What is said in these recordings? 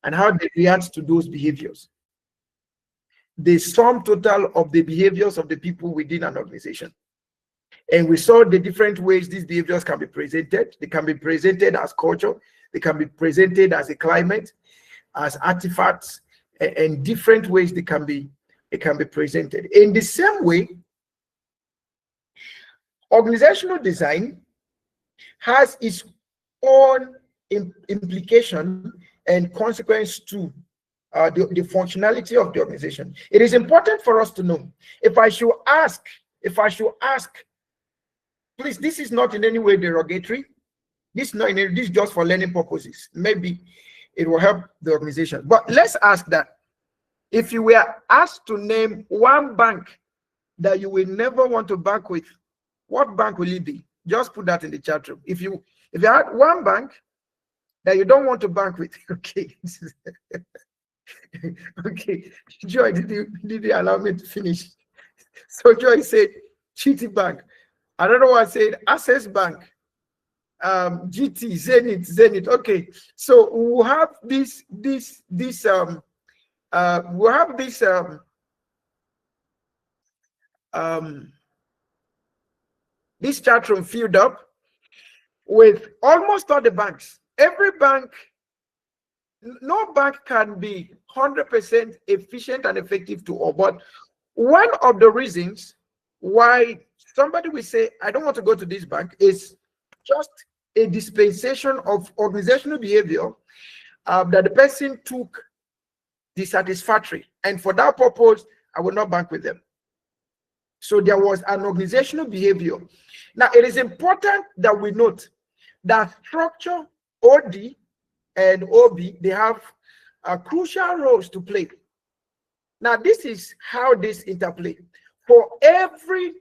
and how they react to those behaviors. The sum total of the behaviors of the people within an organization. And we saw the different ways these behaviors can be presented. They can be presented as culture. They can be presented as a climate, as artifacts, and different ways it can be presented. In the same way, organizational design has its own implication and consequence to the functionality of the organization. It is important for us to know. If I should ask, please, this is not in any way derogatory. This is just for learning purposes. Maybe it will help the organization. But let's ask that if you were asked to name one bank that you will never want to bank with, what bank will it be? Just put that in the chat room. If you had one bank that you don't want to bank with, okay. Okay, Joy, did you allow me to finish? So Joy said Citibank. Another one said Access Bank, GT, Zenith. Okay, so we'll have this chat room filled up with almost all the banks. Every bank, no bank can be 100% efficient and effective to all. But one of the reasons why somebody will say, I don't want to go to this bank, is just a dispensation of organizational behavior that the person took dissatisfactory. And for that purpose, I will not bank with them. So there was an organizational behavior. Now, it is important that we note that structure, OD, and OB, they have crucial roles to play. Now, this is how this interplay. For every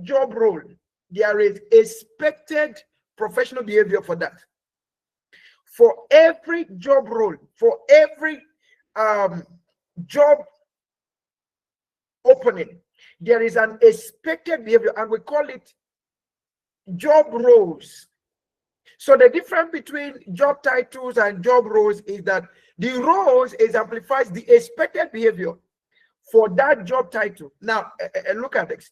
job role, there is expected professional behavior for that. For every job role, for every job opening, there is an expected behavior, and we call it job roles. So the difference between job titles and job roles is that the roles exemplifies the expected behavior for that job title. Now, look at this.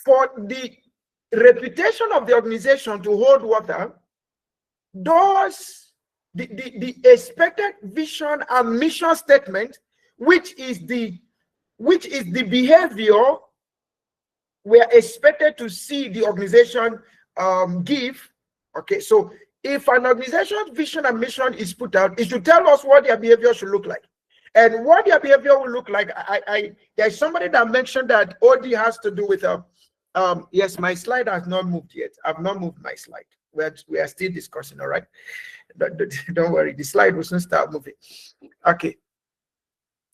For the reputation of the organization to hold water, the expected vision and mission statement, which is the behavior we are expected to see the organization give. Okay, so if an organization's vision and mission is put out, it should tell us what their behavior should look like. And what their behavior will look like, there's somebody that mentioned that OD has to do with yes, my slide has not moved yet. I've not moved my slide. We are still discussing, all right? Don't worry, the slide will soon start moving. Okay.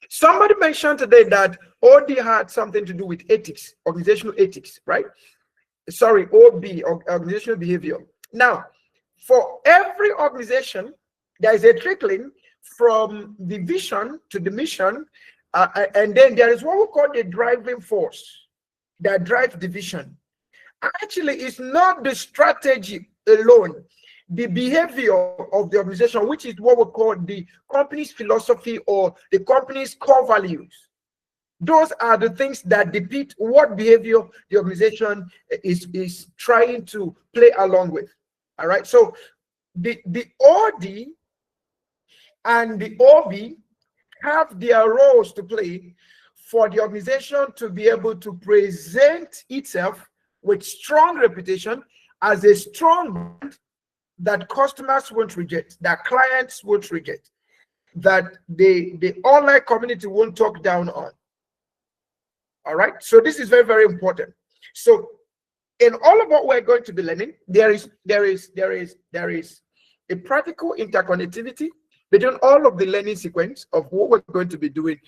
Somebody mentioned today that OD had something to do with ethics, organizational ethics, right? Sorry, OB, organizational behavior. Now, for every organization, there is a trickling from the vision to the mission, and then there is what we call the driving force that drives the vision. Actually, it's not the strategy alone, the behavior of the organization, which is what we call the company's philosophy or the company's core values. Those are the things that depict what behavior the organization is trying to play along with. All right, so the OD and the OB have their roles to play for the organization to be able to present itself with strong reputation as a strong brand that customers won't reject, that clients won't reject, that the online community won't talk down on. All right, so this is very, very important. So in all of what we're going to be learning, there is a practical interconnectivity between all of the learning sequence of what we're going to be doing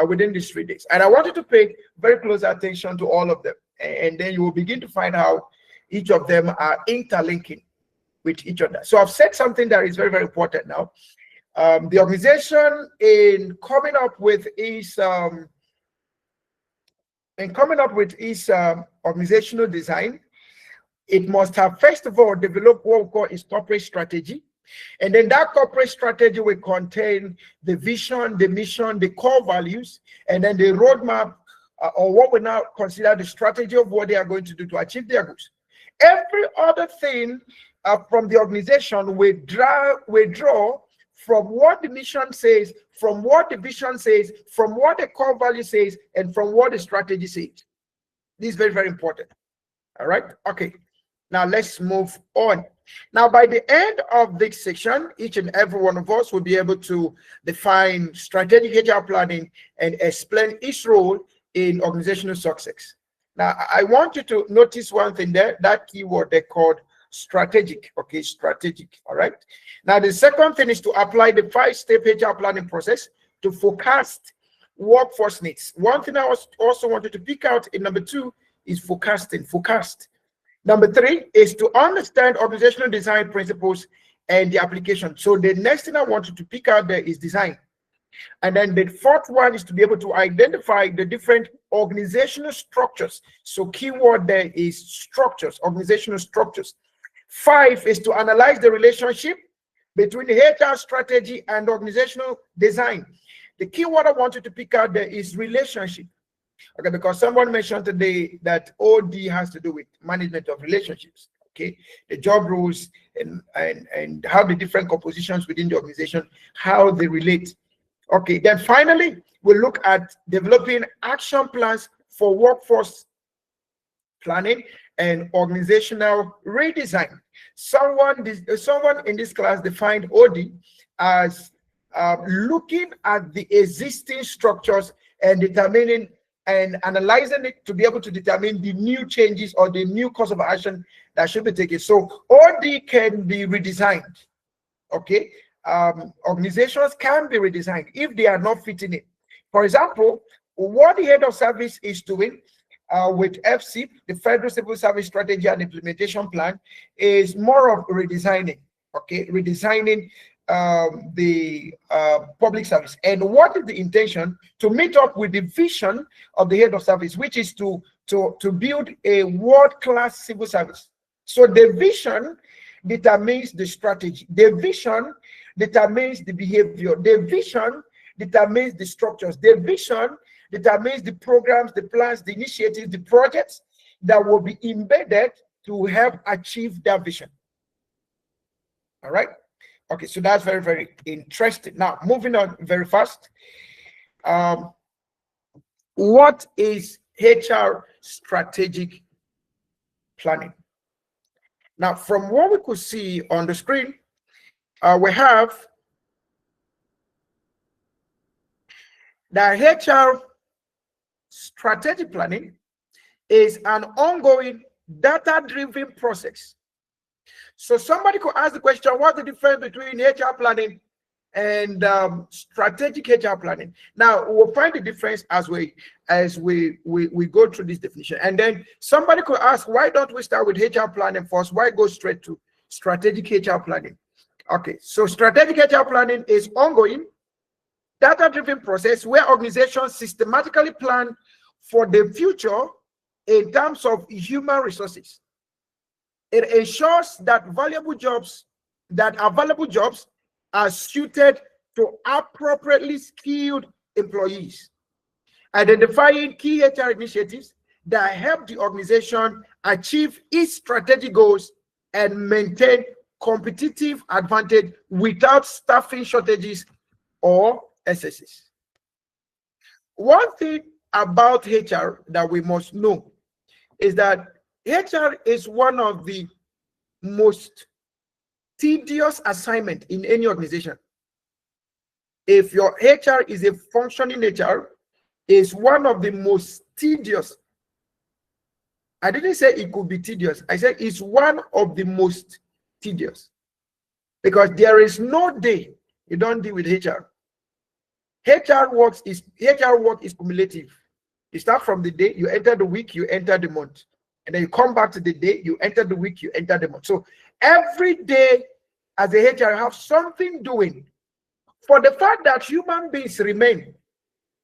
within these 3 days. And I want you to pay very close attention to all of them. And then you will begin to find how each of them are interlinking with each other. So I've said something that is very, very important now. The organization in coming up with its organizational design, it must have first of all developed what we call its corporate strategy. And then that corporate strategy will contain the vision, the mission, the core values, and then the roadmap, or what we now consider the strategy of what they are going to do to achieve their goals. Every other thing from the organization will draw from what the mission says, from what the vision says, from what the core value says, and from what the strategy says. This is very, very important. All right. Okay. Now let's move on. Now, by the end of this section, each and every one of us will be able to define strategic HR planning and explain its role in organizational success. Now, I want you to notice one thing there, that keyword they called strategic. Okay, strategic. All right. Now, the second thing is to apply the 5-step HR planning process to forecast workforce needs. One thing I also wanted to pick out in number 2 is forecasting. Forecast. Number 3 is to understand organizational design principles and the application. So the next thing I wanted to pick out there is design. And then the 4th one is to be able to identify the different organizational structures. So keyword there is structures, organizational structures. 5 is to analyze the relationship between the HR strategy and organizational design. The keyword I wanted to pick out there is relationship. Okay, because someone mentioned today that OD has to do with management of relationships. Okay, the job roles and how the different compositions within the organization, how they relate. Okay, then finally, we'll look at developing action plans for workforce planning and organizational redesign. Someone in this class defined OD as looking at the existing structures and determining and analyzing it to be able to determine the new changes or the new course of action that should be taken. So OD can be redesigned. Okay, organizations can be redesigned if they are not fitting it. For example, what the head of service is doing with FSIP, the Federal Civil Service Strategy and Implementation Plan, is more of redesigning. Okay, redesigning the public service. And what is the intention? To meet up with the vision of the head of service, which is to build a world-class civil service. So the vision determines the strategy. The vision determines the behavior. The vision determines the structures. The vision determines the programs, the plans, the initiatives, the projects that will be embedded to help achieve that vision. All right. Okay, so that's very, very interesting. Now, moving on very fast. What is HR strategic planning? Now, from what we could see on the screen, we have that HR strategic planning is an ongoing data-driven process. So somebody could ask the question, what's the difference between HR planning and strategic HR planning? Now, we'll find the difference as we go through this definition. And then somebody could ask, why don't we start with HR planning first? Why go straight to strategic HR planning? Okay, so strategic HR planning is ongoing, data-driven process where organizations systematically plan for the future in terms of human resources. It ensures that available jobs are suited to appropriately skilled employees, identifying key HR initiatives that help the organization achieve its strategic goals and maintain competitive advantage without staffing shortages or excesses. One thing about HR that we must know is that HR is one of the most tedious assignment in any organization. If your HR is a functioning HR, is one of the most tedious. I didn't say it could be tedious. I said it's one of the most tedious, because there is no day you don't deal with HR. HR work is cumulative. You start from the day you enter the week, you enter the month, and then you come back to the day you enter the week, you enter the month. So every day as a HR, have something doing. For the fact that human beings remain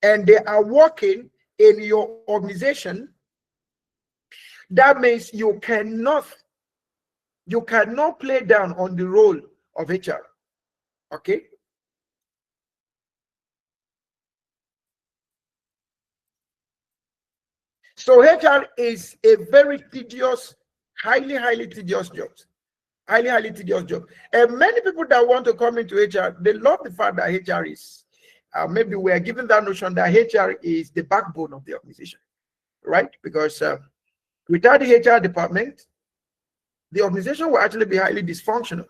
and they are working in your organization, that means you cannot play down on the role of HR. Okay. So HR is a very tedious, highly tedious job. Highly tedious job. And many people that want to come into HR, they love the fact that HR is, maybe we are given that notion that HR is the backbone of the organization, right? Because without the HR department, the organization will actually be highly dysfunctional.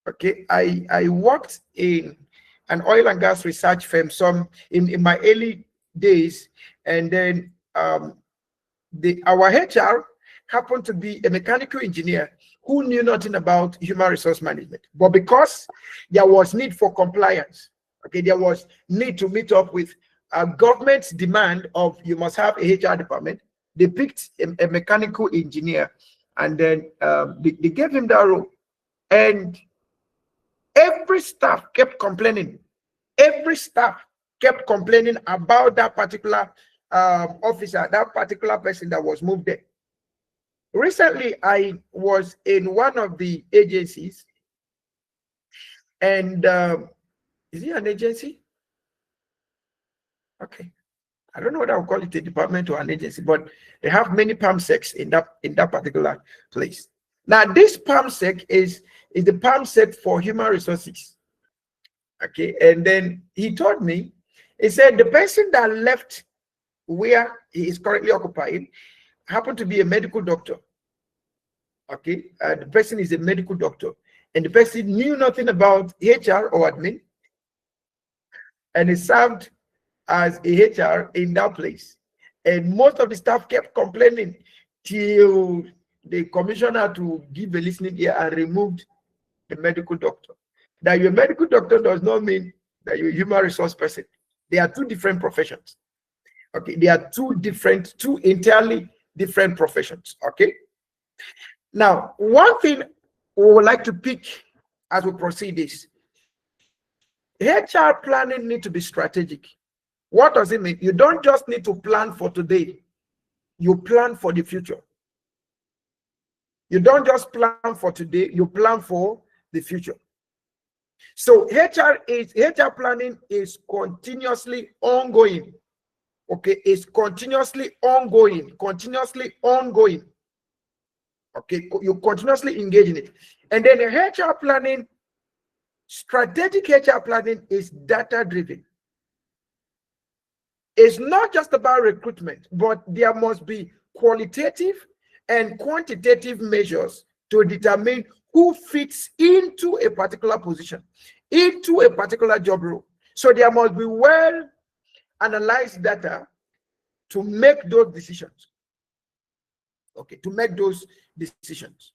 Okay, I worked in an oil and gas research firm in my early days, and then our HR happened to be a mechanical engineer who knew nothing about human resource management. But because there was need for compliance, okay, there was need to meet up with government's demand of you must have a HR department, they picked a mechanical engineer, and then they gave him that role. And every staff kept complaining. Every staff kept complaining about that particular officer, that particular person that was moved there. Recently, I was in one of the agencies, and is it an agency? Okay, I don't know what I would call it, a department or an agency, but they have many PAMSECs in that particular place. Now, this PAMSEC is the PAMSEC for human resources. Okay, and then he told me, he said the person that left where he is currently occupying happened to be a medical doctor. Okay, the person is a medical doctor, and the person knew nothing about HR or admin, and he served as a HR in that place. And most of the staff kept complaining till the commissioner to give a listening ear and removed the medical doctor. That you're a medical doctor does not mean that you're a human resource person. They are two different professions. Okay, they are two entirely different professions. Okay. Now, one thing we would like to pick as we proceed is HR planning needs to be strategic. What does it mean? You don't just need to plan for today, you plan for the future. You don't just plan for today, you plan for the future. So HR planning is continuously ongoing. Okay, it's continuously ongoing. Okay, you continuously engage in it. And then the HR planning, strategic HR planning is data driven. It's not just about recruitment, but there must be qualitative and quantitative measures to determine who fits into a particular position, into a particular job role. So there must be well analyzed data to make those decisions. Okay, to make those decisions.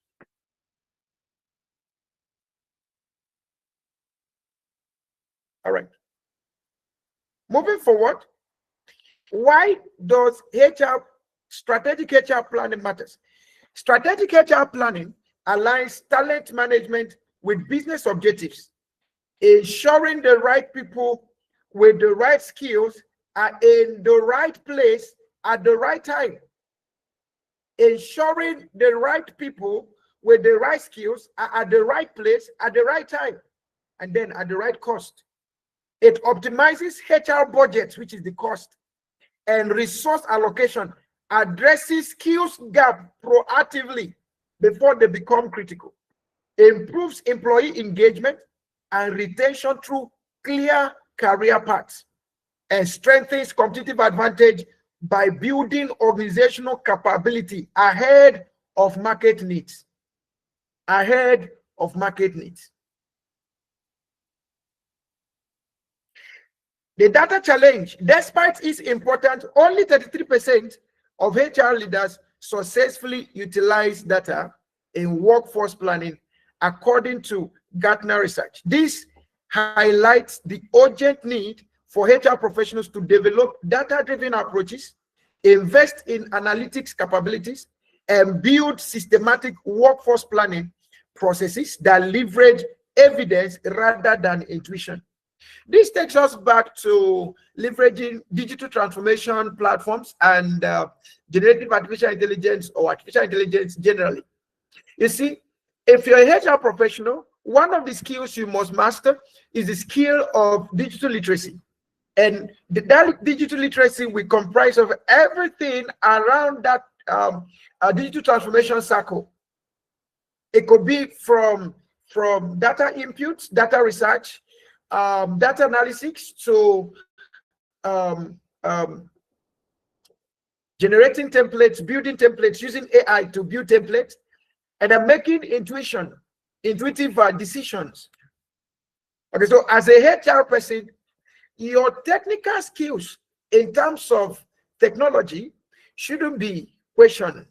All right. Moving forward, why does strategic HR planning matters? Strategic HR planning aligns talent management with business objectives, ensuring the right people with the right skills are in the right place at the right time. Ensuring the right people with the right skills are at the right place at the right time, and then at the right cost. It optimizes HR budgets, which is the cost, and resource allocation, addresses skills gap proactively before they become critical, improves employee engagement and retention through clear career paths, and strengthens competitive advantage by building organizational capability ahead of market needs. Ahead of market needs. The data challenge, despite its importance, only 33% of HR leaders successfully utilize data in workforce planning, according to Gartner research. This highlights the urgent need for HR professionals to develop data-driven approaches, invest in analytics capabilities, and build systematic workforce planning processes that leverage evidence rather than intuition. This takes us back to leveraging digital transformation platforms and generative artificial intelligence, or artificial intelligence generally. You see, If you're a HR professional, one of the skills you must master is the skill of digital literacy. And that digital literacy will comprise of everything around that digital transformation circle. It could be from data inputs, data research, data analysis, to generating templates, building templates, using AI to build templates, and then making intuitive decisions. Okay, so as a HR person, your technical skills in terms of technology shouldn't be questioned.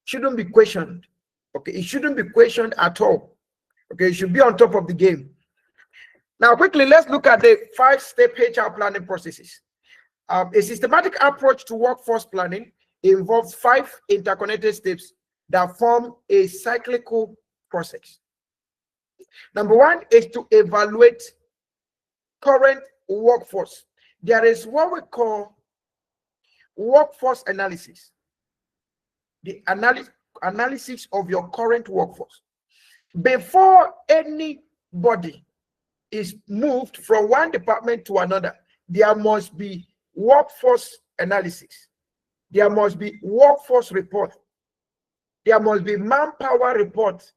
Shouldn't be questioned. Okay, it shouldn't be questioned at all. Okay, it should be on top of the game. Now, quickly, let's look at the 5-step HR planning processes. A systematic approach to workforce planning involves 5 interconnected steps that form a cyclical process. Number 1 is to evaluate current workforce. There is what we call workforce analysis. The analysis of your current workforce. Before anybody is moved from one department to another, there must be workforce analysis. There must be workforce report. There must be manpower report.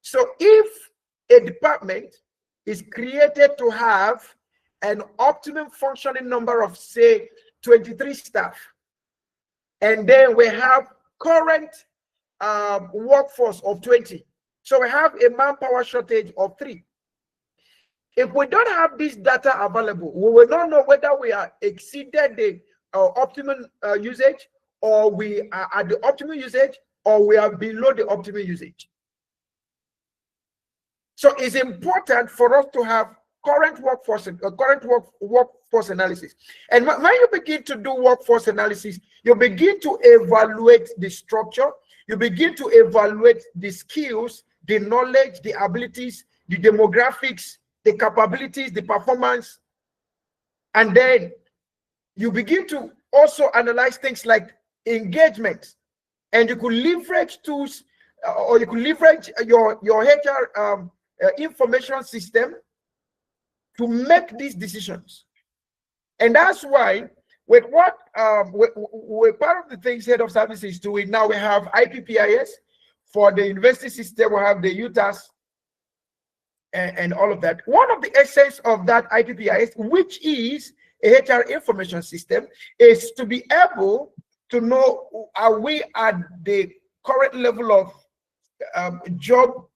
So if a department is created to have an optimum functioning number of, say, 23 staff, and then we have current workforce of 20, so we have a manpower shortage of 3. If we don't have this data available, we will not know whether we are exceeded the optimum usage, or we are at the optimum usage, or we are below the optimum usage. So it's important for us to have current workforce analysis. And when you begin to do workforce analysis, you begin to evaluate the structure, you begin to evaluate the skills, the knowledge, the abilities, the demographics, the capabilities, the performance, and then you begin to also analyze things like engagement, and you could leverage tools, or you could leverage your HR information system to make these decisions. And that's why with what we're part of the things head of services doing now, we have IPPIS for the university system, we have the UTAS, and all of that. One of the essence of that IPPIS, which is a HR information system, is to be able to know, are we at the current level of job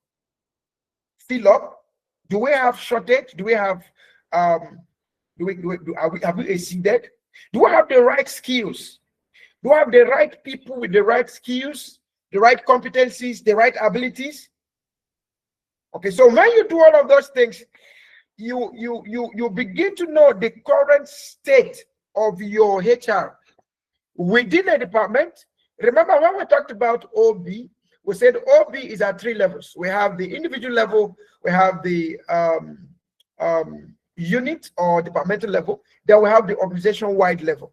fill up? Do we have shortage? Do we have have we exceeded? Do we have the right skills? Do we have the right people with the right skills, the right competencies, the right abilities? Okay, so when you do all of those things, you begin to know the current state of your HR within a department. Remember when we talked about OB, we said OB is at 3 levels. We have the individual level, we have the unit or departmental level, then we have the organization-wide level.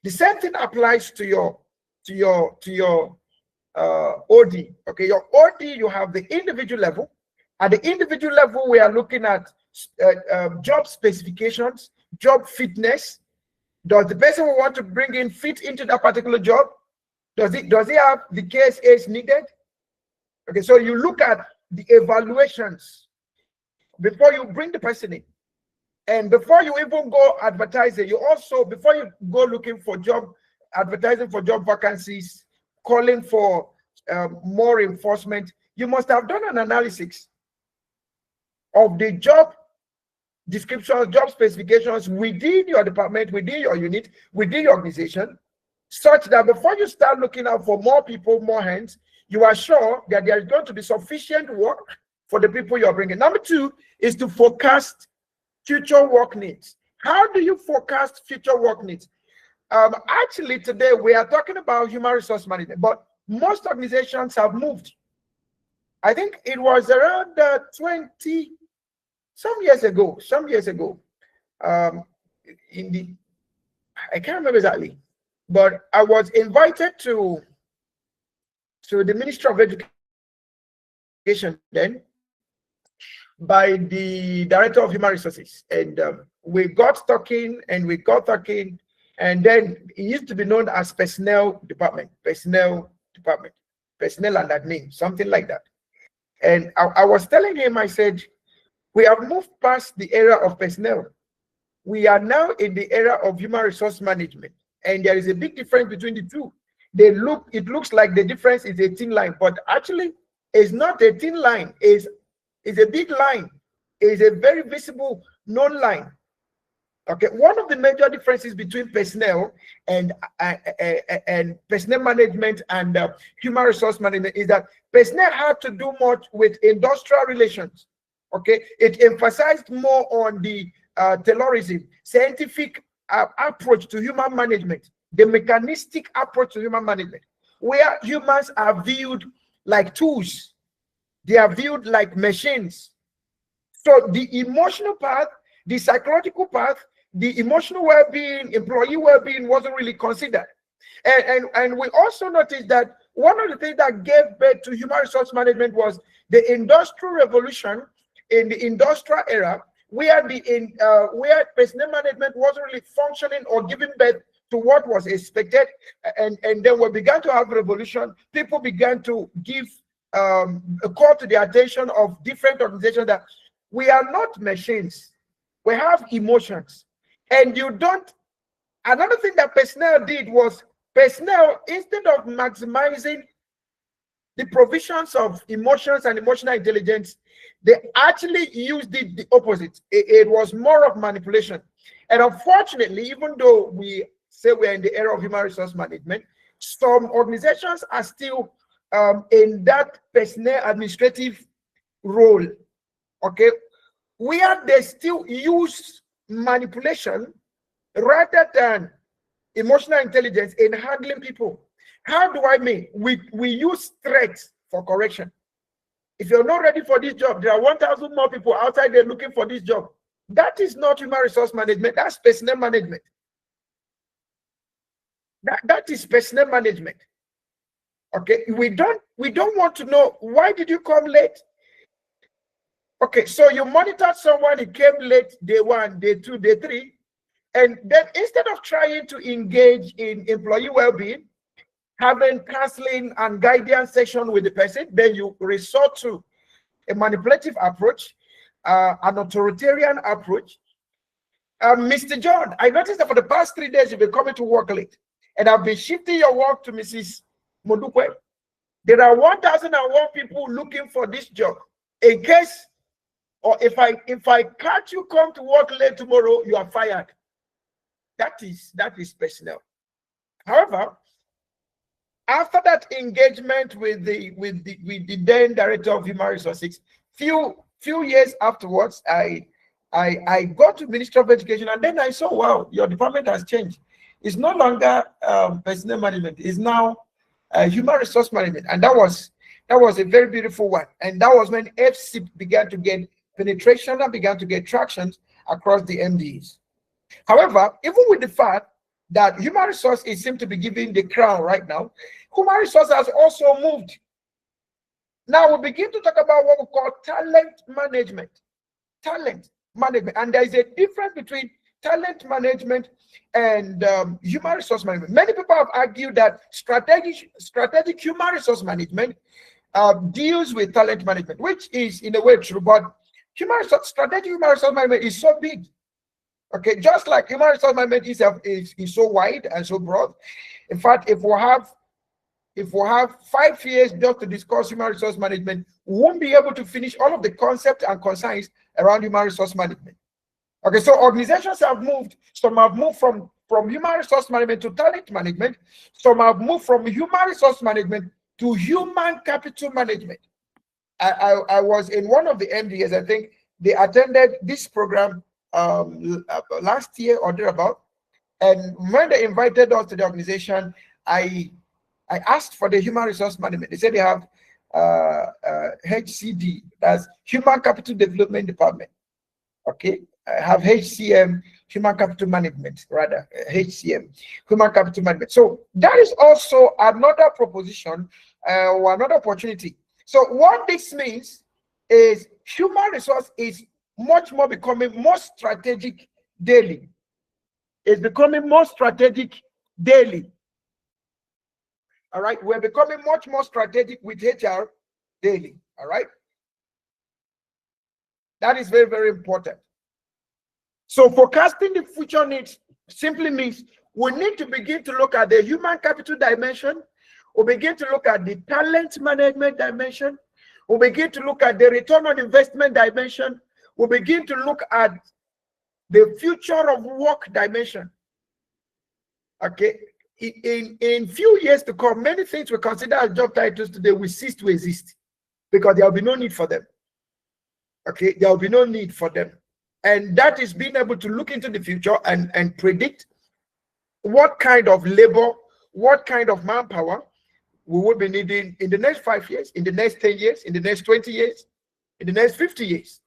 The same thing applies to your OD. Okay, your OD, you have the individual level. At the individual level, we are looking at job specifications, job fitness. Does the person we want to bring in fit into that particular job? Does he have the KSAs needed? Okay, so you look at the evaluations before you bring the person in. And before you even go advertising, you also, before you go looking for job, advertising for job vacancies, calling for more reinforcement, you must have done an analysis of the job descriptions, job specifications within your department, within your unit, within your organization, such that before you start looking out for more people, more hands, you are sure that there is going to be sufficient work for the people you're bringing. Number 2 is to forecast future work needs. How do you forecast future work needs? Actually, today we are talking about human resource management, but most organizations have moved. I think it was around 20 some years ago, in the, I can't remember exactly, but I was invited to the Ministry of Education then by the director of human resources, and we got talking, and and then it used to be known as personnel department, personnel and admin, something like that. And I was telling him, I said, we have moved past the era of personnel. We are now in the era of human resource management, and there is a big difference between the two. It looks like the difference is a thin line, but actually it's not a thin line. It's a big line. It's a very visible known line. Okay, one of the major differences between personnel and personnel management and human resource management is that personnel had to do much with industrial relations. Okay, it emphasized more on the Taylorism, scientific approach to human management, the mechanistic approach to human management, where humans are viewed like tools, they are viewed like machines. So the emotional part, the psychological part, the emotional well-being, employee well-being wasn't really considered. And we also noticed that one of the things that gave birth to human resource management was the Industrial Revolution in the industrial era, where where personnel management wasn't really functioning or giving birth to what was expected. And then we began to have revolution. People began to give a call to the attention of different organizations that we are not machines. We have emotions. And you don't, another thing that personnel did was personnel, instead of maximizing the provisions of emotions and emotional intelligence, they actually used the opposite. It was more of manipulation. And unfortunately, even though we say we're in the era of human resource management, some organizations are still in that personnel administrative role, okay, where they still use manipulation rather than emotional intelligence in handling people. How do I mean? We use threats for correction. If you're not ready for this job, there are 1,000 more people outside there looking for this job. That is not human resource management. That's personnel management. That is personnel management. Okay, we don't want to know, why did you come late? Okay, so you monitored someone, he came late day 1, day 2, day 3, and then instead of trying to engage in employee well-being, having counseling and guidance session with the person, then you resort to a manipulative approach, an authoritarian approach. Mr. John, I noticed that for the past 3 days, you've been coming to work late, and I've been shifting your work to Mrs. Modukwe. There are 1,001 people looking for this job. In case, or if I catch you come to work late tomorrow, you are fired. That is personnel. However, after that engagement with the then director of human resources, few years afterwards, I got to Ministry of Education, and then I saw, wow, your department has changed. It's no longer personnel management. It's now human resource management, and that was a very beautiful one. And that was when FCIP began to get penetration and began to get traction across the MDs. However, even with the fact that human resource seems to be given the crown right now, human resource has also moved. Now we begin to talk about what we call talent management. Talent management, and there is a difference between talent management and human resource management. Many people have argued that strategic human resource management deals with talent management, which is in a way true, but strategic human resource management is so big. Okay, just like human resource management is so wide and so broad. In fact, if we have 5 years just to discuss human resource management, we won't be able to finish all of the concepts and concerns around human resource management. Okay, so organizations have moved. Some have moved from human resource management to talent management. Some have moved from human resource management to human capital management. I was in one of the MDAs, I think they attended this program last year or thereabout, and when they invited us to the organization, I asked for the human resource management. They said they have HCD, that's Human Capital Development Department. Okay, I have HCM, Human Capital Management, rather HCM, Human Capital Management. So that is also another proposition or another opportunity So what this means is human resource is much more becoming more strategic daily. It's becoming more strategic daily. All right, we're becoming much more strategic with HR daily. All right, that is very, very important. So forecasting the future needs simply means we need to begin to look at the human capital dimension. We'll begin to look at the talent management dimension. We'll begin to look at the return on investment dimension. We'll begin to look at the future of work dimension. Okay, in few years to come, many things we consider as job titles today will cease to exist because there will be no need for them. Okay, there will be no need for them. And that is being able to look into the future and predict what kind of labor, what kind of manpower we will be needing in the next 5 years, in the next 10 years, in the next 20 years, in the next 50 years.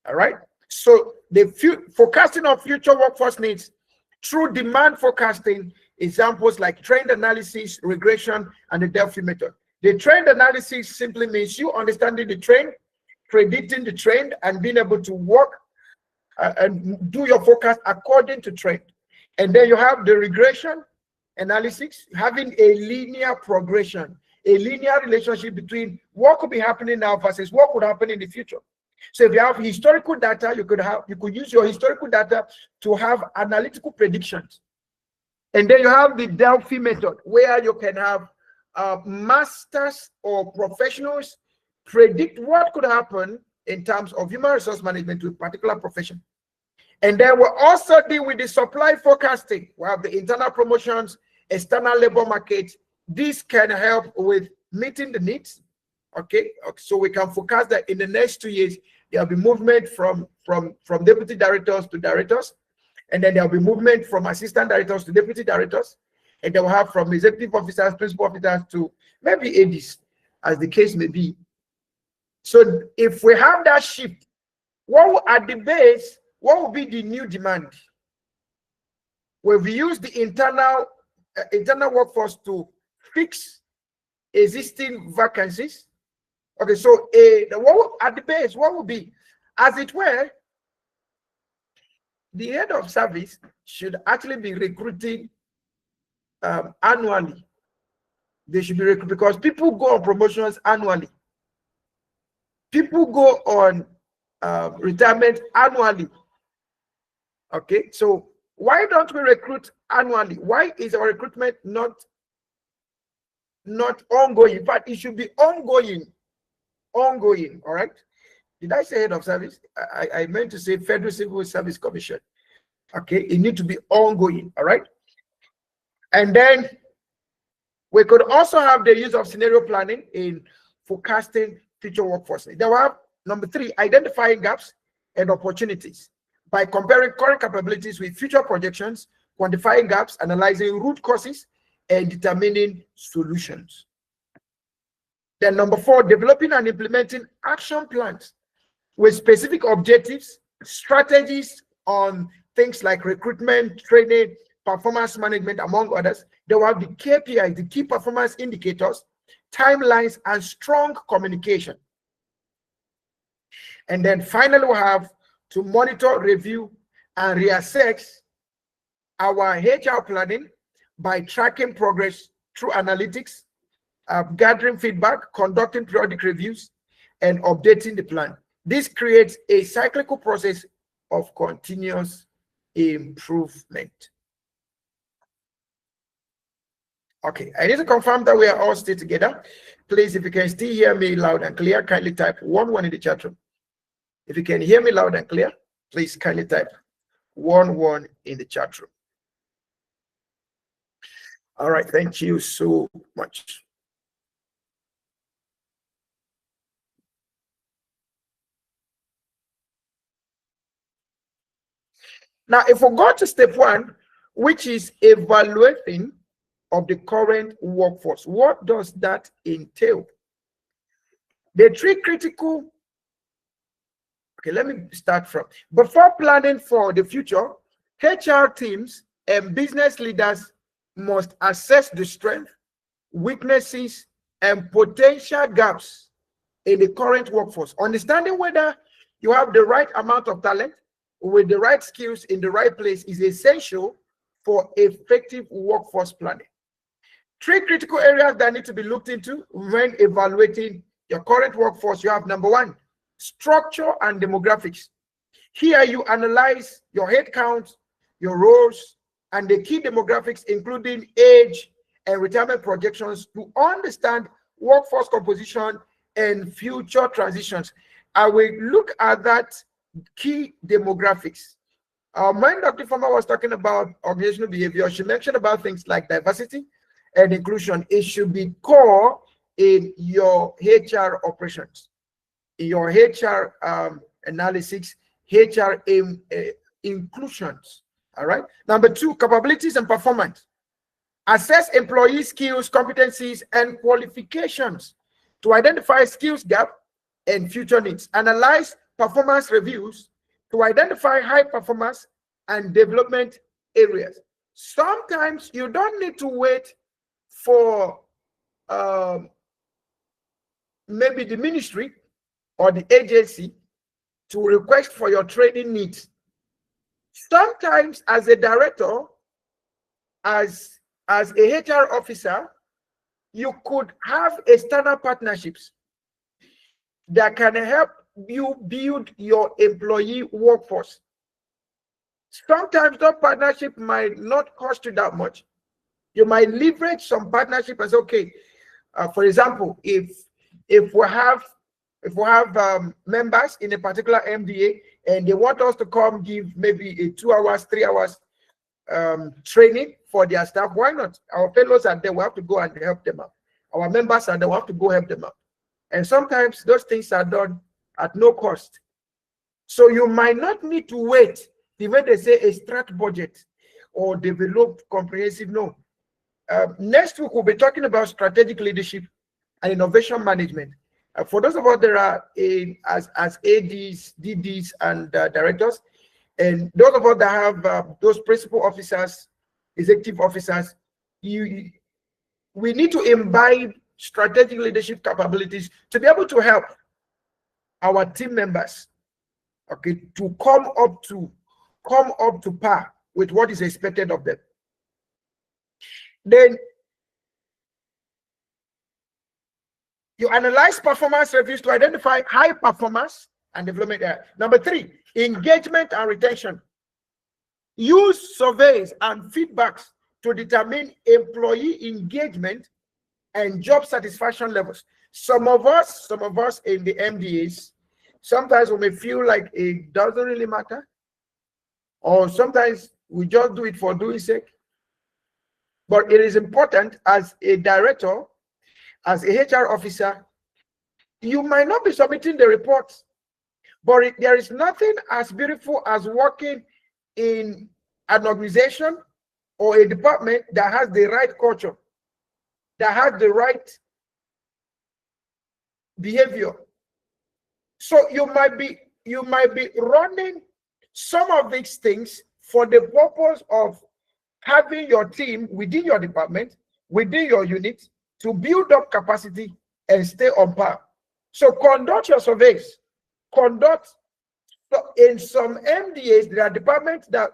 All right. So the forecasting of future workforce needs through demand forecasting, examples like trend analysis, regression, and the Delphi method. The trend analysis simply means you understanding the trend, predicting the trend, and being able to work and do your forecast according to trend. And then you have the regression analysis, having a linear progression, a linear relationship between what could be happening now versus what could happen in the future. So if you have historical data, you could use your historical data to have analytical predictions. And then you have the Delphi method, where you can have masters or professionals predict what could happen in terms of human resource management to a particular profession. And then we'll also deal with the supply forecasting. We have the internal promotions, external labor market. This can help with meeting the needs. Okay, so we can forecast that in the next 2 years, there'll be movement from deputy directors to directors. And then there'll be movement from assistant directors to deputy directors. And then we'll have from executive officers, principal officers to maybe ADs, as the case may be. So if we have that shift, at the base, what will be the new demand? We've used the internal workforce to fix existing vacancies. Okay, so at the base, what will be? As it were, the head of service should actually be recruiting annually. They should be recruiting because people go on promotions annually. People go on retirement annually. Okay, so why don't we recruit annually? Why is our recruitment not ongoing? In fact, it should be ongoing. All right. Did I say head of service? I meant to say Federal Civil Service Commission. Okay, it needs to be ongoing. All right. And then we could also have the use of scenario planning in forecasting future workforce. Then we have number 3, identifying gaps and opportunities by comparing current capabilities with future projections, quantifying gaps, analyzing root causes, and determining solutions. Then number 4, developing and implementing action plans with specific objectives, strategies on things like recruitment, training, performance management, among others. They will have the KPIs, the key performance indicators, timelines, and strong communication. And then finally, we have to monitor, review, and reassess our HR planning by tracking progress through analytics, gathering feedback, conducting periodic reviews, and updating the plan. This creates a cyclical process of continuous improvement. Okay, I need to confirm that we are all still together. Please, if you can still hear me loud and clear, kindly type 1 in the chat room. If you can hear me loud and clear, please kindly type 1 in the chat room. All right, thank you so much. Now, if we go to step 1, which is evaluating of the current workforce, what does that entail? The 3 critical. Okay, let me start from before planning for the future. HR teams and business leaders must assess the strengths, weaknesses, and potential gaps in the current workforce. Understanding whether you have the right amount of talent with the right skills in the right place is essential for effective workforce planning. 3 critical areas that need to be looked into when evaluating your current workforce. You have number 1, structure and demographics. Here you analyze your headcount, your roles, and the key demographics, including age and retirement projections, to understand workforce composition and future transitions. I will look at that key demographics. When Dr. Farmer was talking about organizational behavior, she mentioned about things like diversity and inclusion. It should be core in your HR operations, in your HR analysis, HR inclusions. All right. Number 2, capabilities and performance. Assess employee skills, competencies, and qualifications to identify skills gap and future needs. Analyze performance reviews to identify high performance and development areas. Sometimes you don't need to wait for maybe the ministry or the agency to request for your training needs. Sometimes as a director, as a HR officer, you could have external partnerships that can help you build your employee workforce. Sometimes that partnership might not cost you that much. You might leverage some partnership as, okay, for example, if we have members in a particular MDA and they want us to come give maybe a 2 hours, 3 hours training for their staff, why not? Our fellows are there, we have to go and help them out. Our members are there, we have to go help them out. And sometimes those things are done at no cost. So you might not need to wait the way they say extract budget or develop comprehensive. No. Next week we'll be talking about strategic leadership and innovation management. For those of us that are as ADs, DDs, and directors, and those of us that have those principal officers, executive officers, we need to imbibe strategic leadership capabilities to be able to help our team members, okay, to come up to par with what is expected of them. Then you analyze performance reviews to identify high performance and development area. Number 3, engagement and retention. Use surveys and feedbacks to determine employee engagement and job satisfaction levels. Some of us in the MDAs, sometimes we may feel like it doesn't really matter, or sometimes we just do it for doing sake. But it is important as a director, as a HR officer, you might not be submitting the reports, but there is nothing as beautiful as working in an organization or a department that has the right culture, that has the right behavior. So you might be running some of these things for the purpose of having your team within your department, within your unit, to build up capacity and stay on par. So conduct your surveys. In some MDAs, there are departments that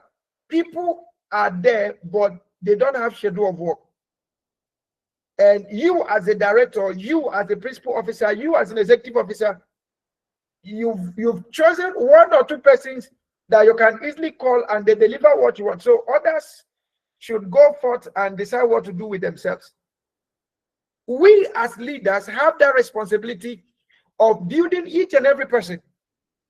people are there, but they don't have schedule of work. And you as a director, you as a principal officer, you as an executive officer, you've chosen 1 or 2 persons that you can easily call and they deliver what you want. So others should go forth and decide what to do with themselves. We as leaders have that responsibility of building each and every person.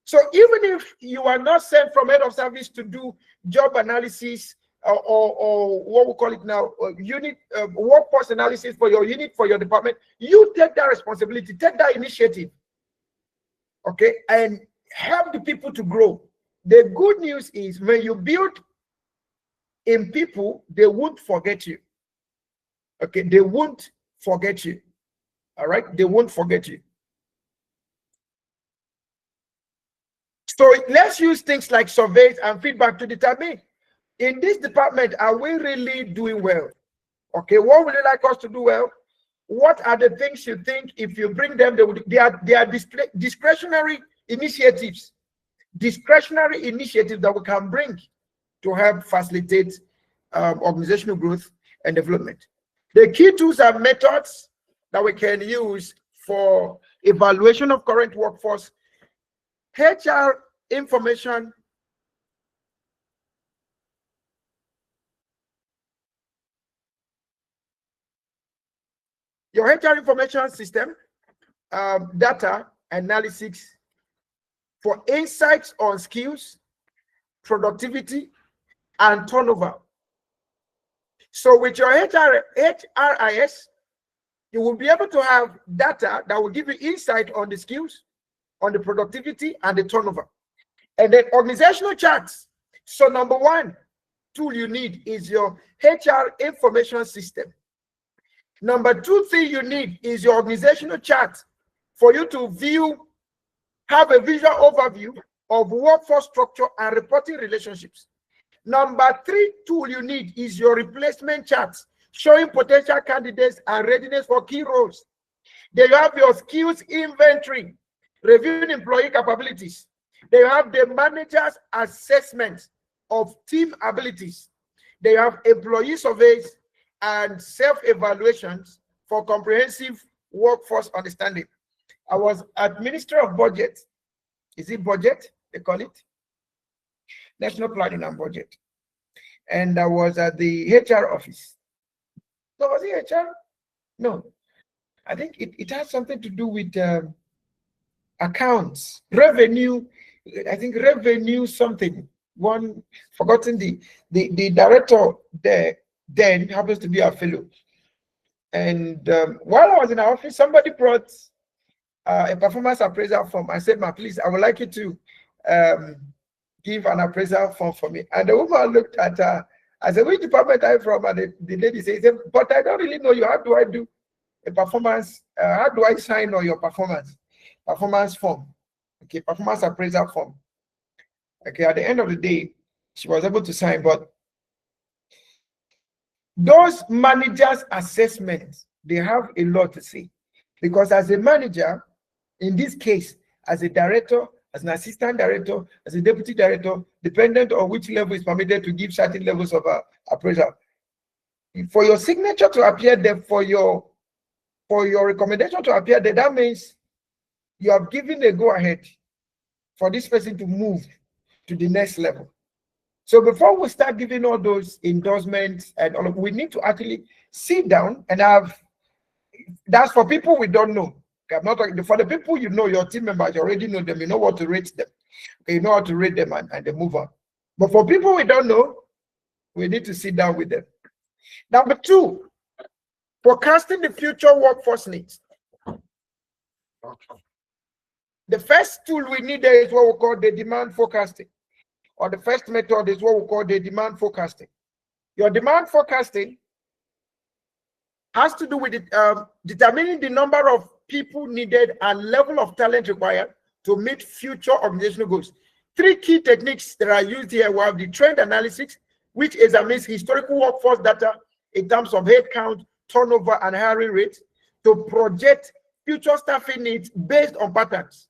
So even if you are not sent from head of service to do job analysis or what we call it now, unit workforce analysis for your unit, for your department, you take that responsibility, take that initiative, okay, and help the people to grow. The good news is when you build in people, they won't forget you. Okay, they won't forget you. All right, they won't forget you. So let's use things like surveys and feedback to determine, in this department, are we really doing well? Okay, what would you like us to do well? What are the things you think if you bring them, they are discretionary initiatives, that we can bring to help facilitate organizational growth and development. The key tools and methods that we can use for evaluation of current workforce: HR information, your HR information system, data analysis for insights on skills, productivity, and turnover. So with your HRIS, you will be able to have data that will give you insight on the skills, on the productivity, and the turnover. And then organizational charts. So number one tool you need is your HR information system. Number two thing you need is your organizational chart for you to view, have a visual overview of workforce structure and reporting relationships. Number three tool you need is your replacement charts, showing potential candidates and readiness for key roles. Then you have your skills inventory, reviewing employee capabilities. Then you have the manager's assessment of team abilities. Then you have employee surveys and self-evaluations for comprehensive workforce understanding. I was at Ministry of Budget. Is it budget? They call it National Planning and Budget. And I was at the HR office. No, was it HR? No. I think it has something to do with accounts, revenue. I think revenue something. One, forgotten the director there then happens to be a fellow. And while I was in our office, somebody brought a performance appraisal form. I said, "Ma, please, I would like you to give an appraisal form for me." And the woman looked at her. I said, "Which department are you from?" And the lady said, "But I don't really know you. How do I do a performance? How do I sign on your performance form? Okay, performance appraisal form." Okay, at the end of the day, she was able to sign, but those managers' assessments, they have a lot to say, because as a manager, in this case, as a director, as an assistant director, as a deputy director, dependent on which level is permitted to give certain levels of appraisal, for your signature to appear there, for your recommendation to appear there, that means you have given a go-ahead for this person to move to the next level. So before we start giving all those endorsements and all of, we need to actually sit down and have, that's for people we don't know. Okay, I'm not talking, for the people you know, your team members, you already know them, you know what to rate them. Okay, you know how to rate them and they move on. But for people we don't know, we need to sit down with them. Number two, forecasting the future workforce needs. The first tool we need there is what we call the demand forecasting. Or the first method is what we call the demand forecasting. Your demand forecasting has to do with it, determining the number of people needed and level of talent required to meet future organizational goals. Three key techniques that are used here. We have the trend analysis, which examines historical workforce data in terms of headcount, turnover, and hiring rates to project future staffing needs based on patterns.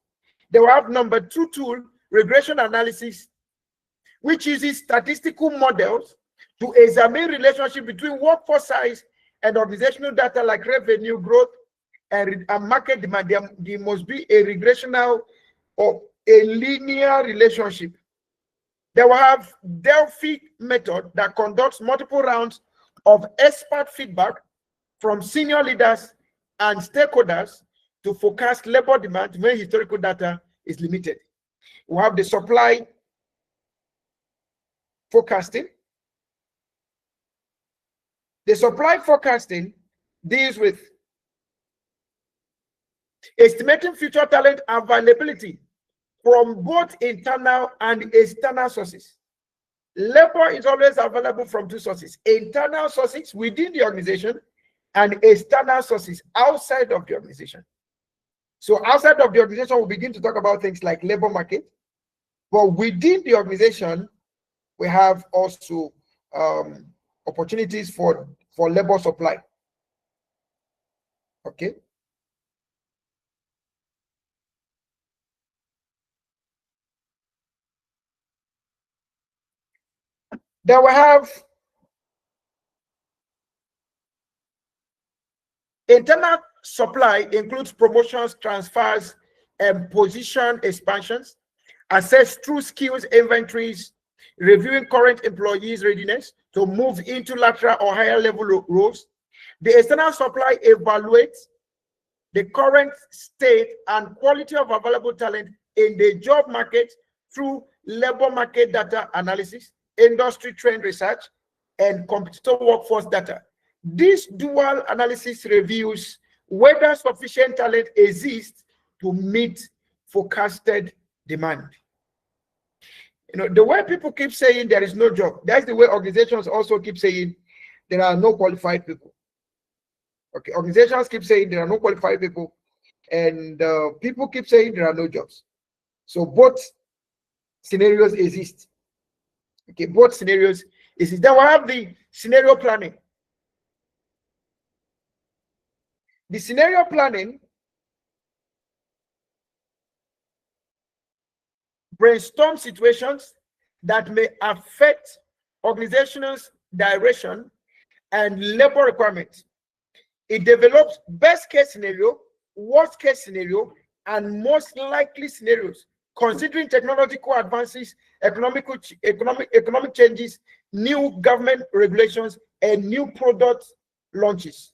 They will have number two tool, regression analysis, which uses statistical models to examine relationship between workforce size and organizational data like revenue growth and market demand. There must be a regressional or a linear relationship. They will have Delphi method that conducts multiple rounds of expert feedback from senior leaders and stakeholders to forecast labor demand when historical data is limited. We have the supply forecasting. The supply forecasting deals with estimating future talent availability from both internal and external sources. Labor is always available from two sources: internal sources within the organization and external sources outside of the organization. So outside of the organization, we'll begin to talk about things like labor market, but within the organization, we have also opportunities for labor supply. Okay. Then we have internal supply includes promotions, transfers, and position expansions, assess true skills inventories, reviewing current employees' readiness to move into lateral or higher level roles. The external supply evaluates the current state and quality of available talent in the job market through labor market data analysis, industry trend research, and competitor workforce data. This dual analysis reviews whether sufficient talent exists to meet forecasted demand. You know, the way people keep saying there is no job, that's the way organizations also keep saying there are no qualified people. Okay, organizations keep saying there are no qualified people, and people keep saying there are no jobs. So both scenarios exist. Okay, both scenarios exist. Then we have the scenario planning. The scenario planning brainstorm situations that may affect organization's direction and labor requirements. It develops best case scenario, worst case scenario, and most likely scenarios, considering technological advances, economic changes, new government regulations, and new product launches.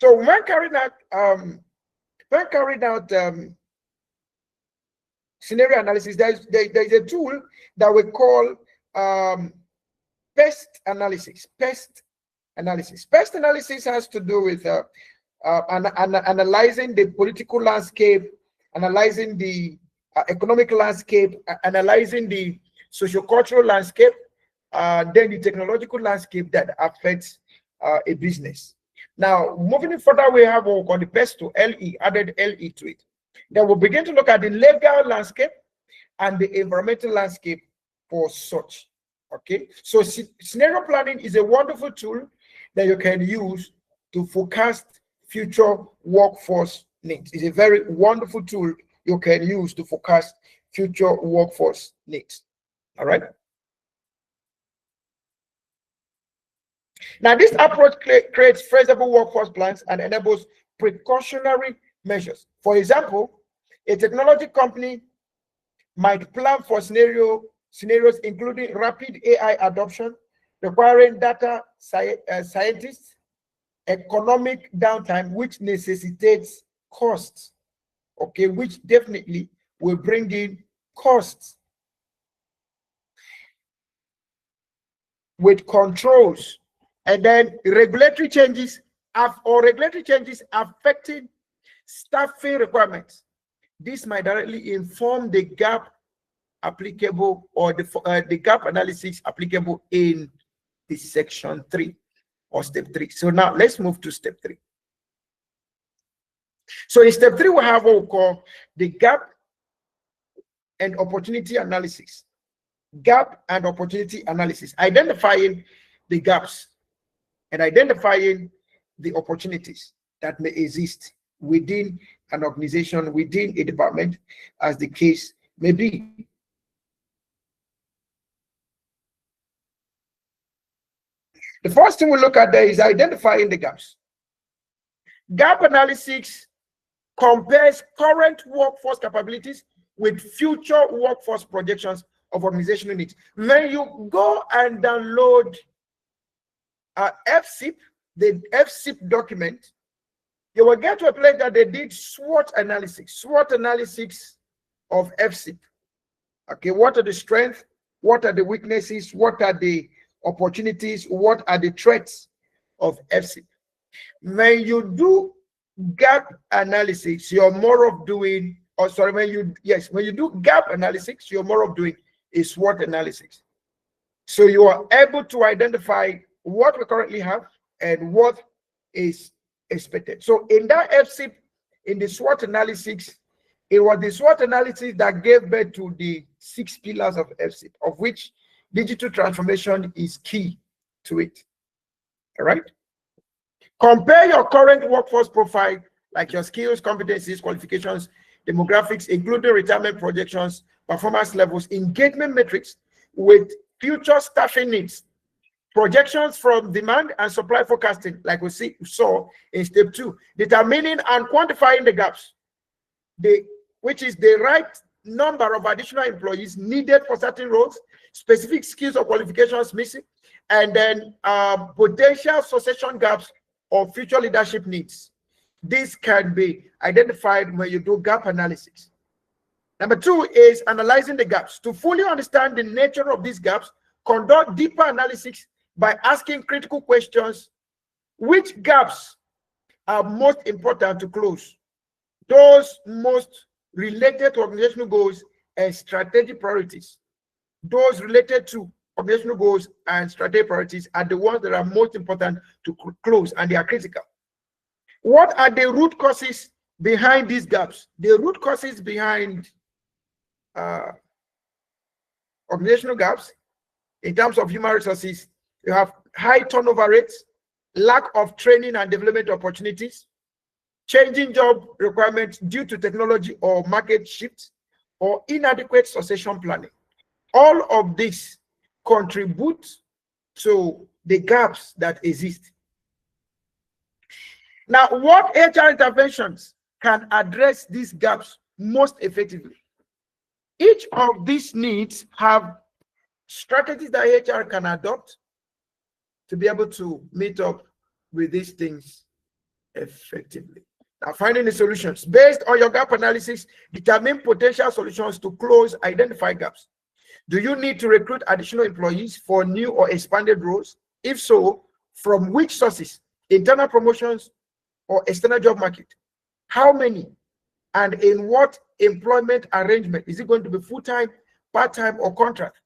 So when carrying out scenario analysis, there's a tool that we call PEST analysis. PEST analysis. PEST analysis has to do with analyzing the political landscape, analyzing the economic landscape, analyzing the sociocultural landscape, then the technological landscape that affects a business. Now, moving further, we have what we call the PEST to LE, added LE to it. Then we'll begin to look at the legal landscape and the environmental landscape for such. Okay, so scenario planning is a wonderful tool that you can use to forecast future workforce needs. It's a very wonderful tool you can use to forecast future workforce needs. All right. Now, this approach creates feasible workforce plans and enables precautionary measures. For example, a technology company might plan for scenarios including rapid AI adoption, requiring data scientists, economic downtime, which necessitates costs, okay, which definitely will bring in costs, with controls, and then regulatory changes affecting staffing requirements. This might directly inform the gap applicable, or the gap analysis applicable in the section 3 or step 3. So now let's move to step 3. So in step 3, we have what we call the gap and opportunity analysis. Gap and opportunity analysis, identifying the gaps and identifying the opportunities that may exist within an organization, within a department, as the case may be. The first thing we look at there is identifying the gaps. Gap analysis compares current workforce capabilities with future workforce projections of organizational needs. When you go and download FSIP, the FSIP document, you will get to a place that they did SWOT analysis of FSIP. Okay, what are the strengths? What are the weaknesses? What are the opportunities? What are the threats of FSIP? When you do gap analysis, you're more of doing, or sorry, when you do gap analysis, you're more of doing a SWOT analysis. So you are able to identify what we currently have and what is expected. So in that FSIP, in the SWOT analysis, it was the SWOT analysis that gave birth to the 6 pillars of FSIP, of which digital transformation is key to it. All right. Compare your current workforce profile, like your skills, competencies, qualifications, demographics, including retirement projections, performance levels, engagement metrics, with future staffing needs, projections from demand and supply forecasting, like we saw in step 2, determining and quantifying the gaps, which is the right number of additional employees needed for certain roles, specific skills or qualifications missing, and then potential succession gaps or future leadership needs. This can be identified when you do gap analysis. Number 2 is analyzing the gaps. To fully understand the nature of these gaps, conduct deeper analysis by asking critical questions. Which gaps are most important to close? Those most related to organizational goals and strategic priorities. Those related to organizational goals and strategic priorities are the ones that are most important to close, and they are critical. What are the root causes behind these gaps? The root causes behind organizational gaps in terms of human resources: you have high turnover rates, lack of training and development opportunities, changing job requirements due to technology or market shifts, or inadequate succession planning. All of this contribute to the gaps that exist. Now, what HR interventions can address these gaps most effectively? Each of these needs have strategies that HR can adopt to be able to meet up with these things effectively. Now, finding the solutions. Based on your gap analysis, determine potential solutions to close identified gaps. Do you need to recruit additional employees for new or expanded roles? If so, from which sources? Internal promotions or external job market? How many? And in what employment arrangement? Is it going to be full-time, part-time, or contract?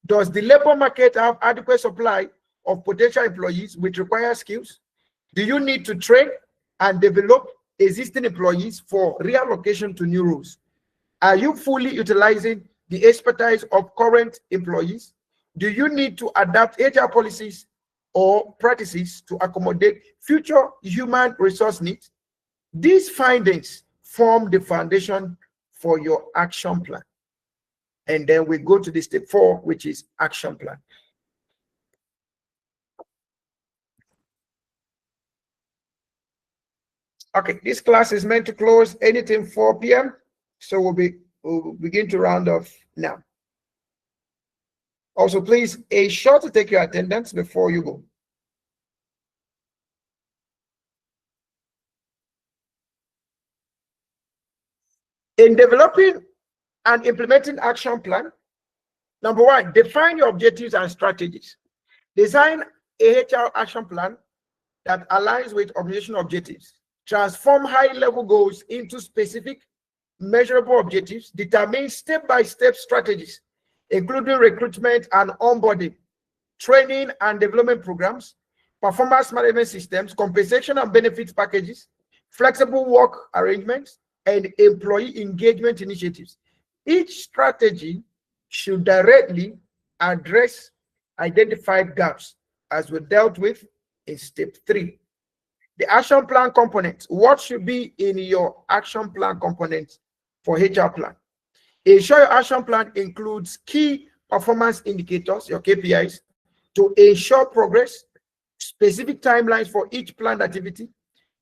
Does the labor market have adequate supply of potential employees with required skills? Do you need to train and develop existing employees for reallocation to new roles? Are you fully utilizing the expertise of current employees? Do you need to adapt HR policies or practices to accommodate future human resource needs? These findings form the foundation for your action plan. And then we go to the step 4, which is action plan. Okay, this class is meant to close anything 4 p.m. So we'll begin to round off now. Also, please ensure to take your attendance before you go. In developing and implementing action plan, number 1, define your objectives and strategies. Design a HR action plan that aligns with organizational objectives. Transform high-level goals into specific, measurable objectives. Determine step-by-step strategies, including recruitment and onboarding, training and development programs, performance management systems, compensation and benefits packages, flexible work arrangements, and employee engagement initiatives. Each strategy should directly address identified gaps, as we dealt with in step 3. The action plan components. What should be in your action plan components for HR plan? Ensure your action plan includes key performance indicators, your KPIs, to ensure progress, specific timelines for each planned activity,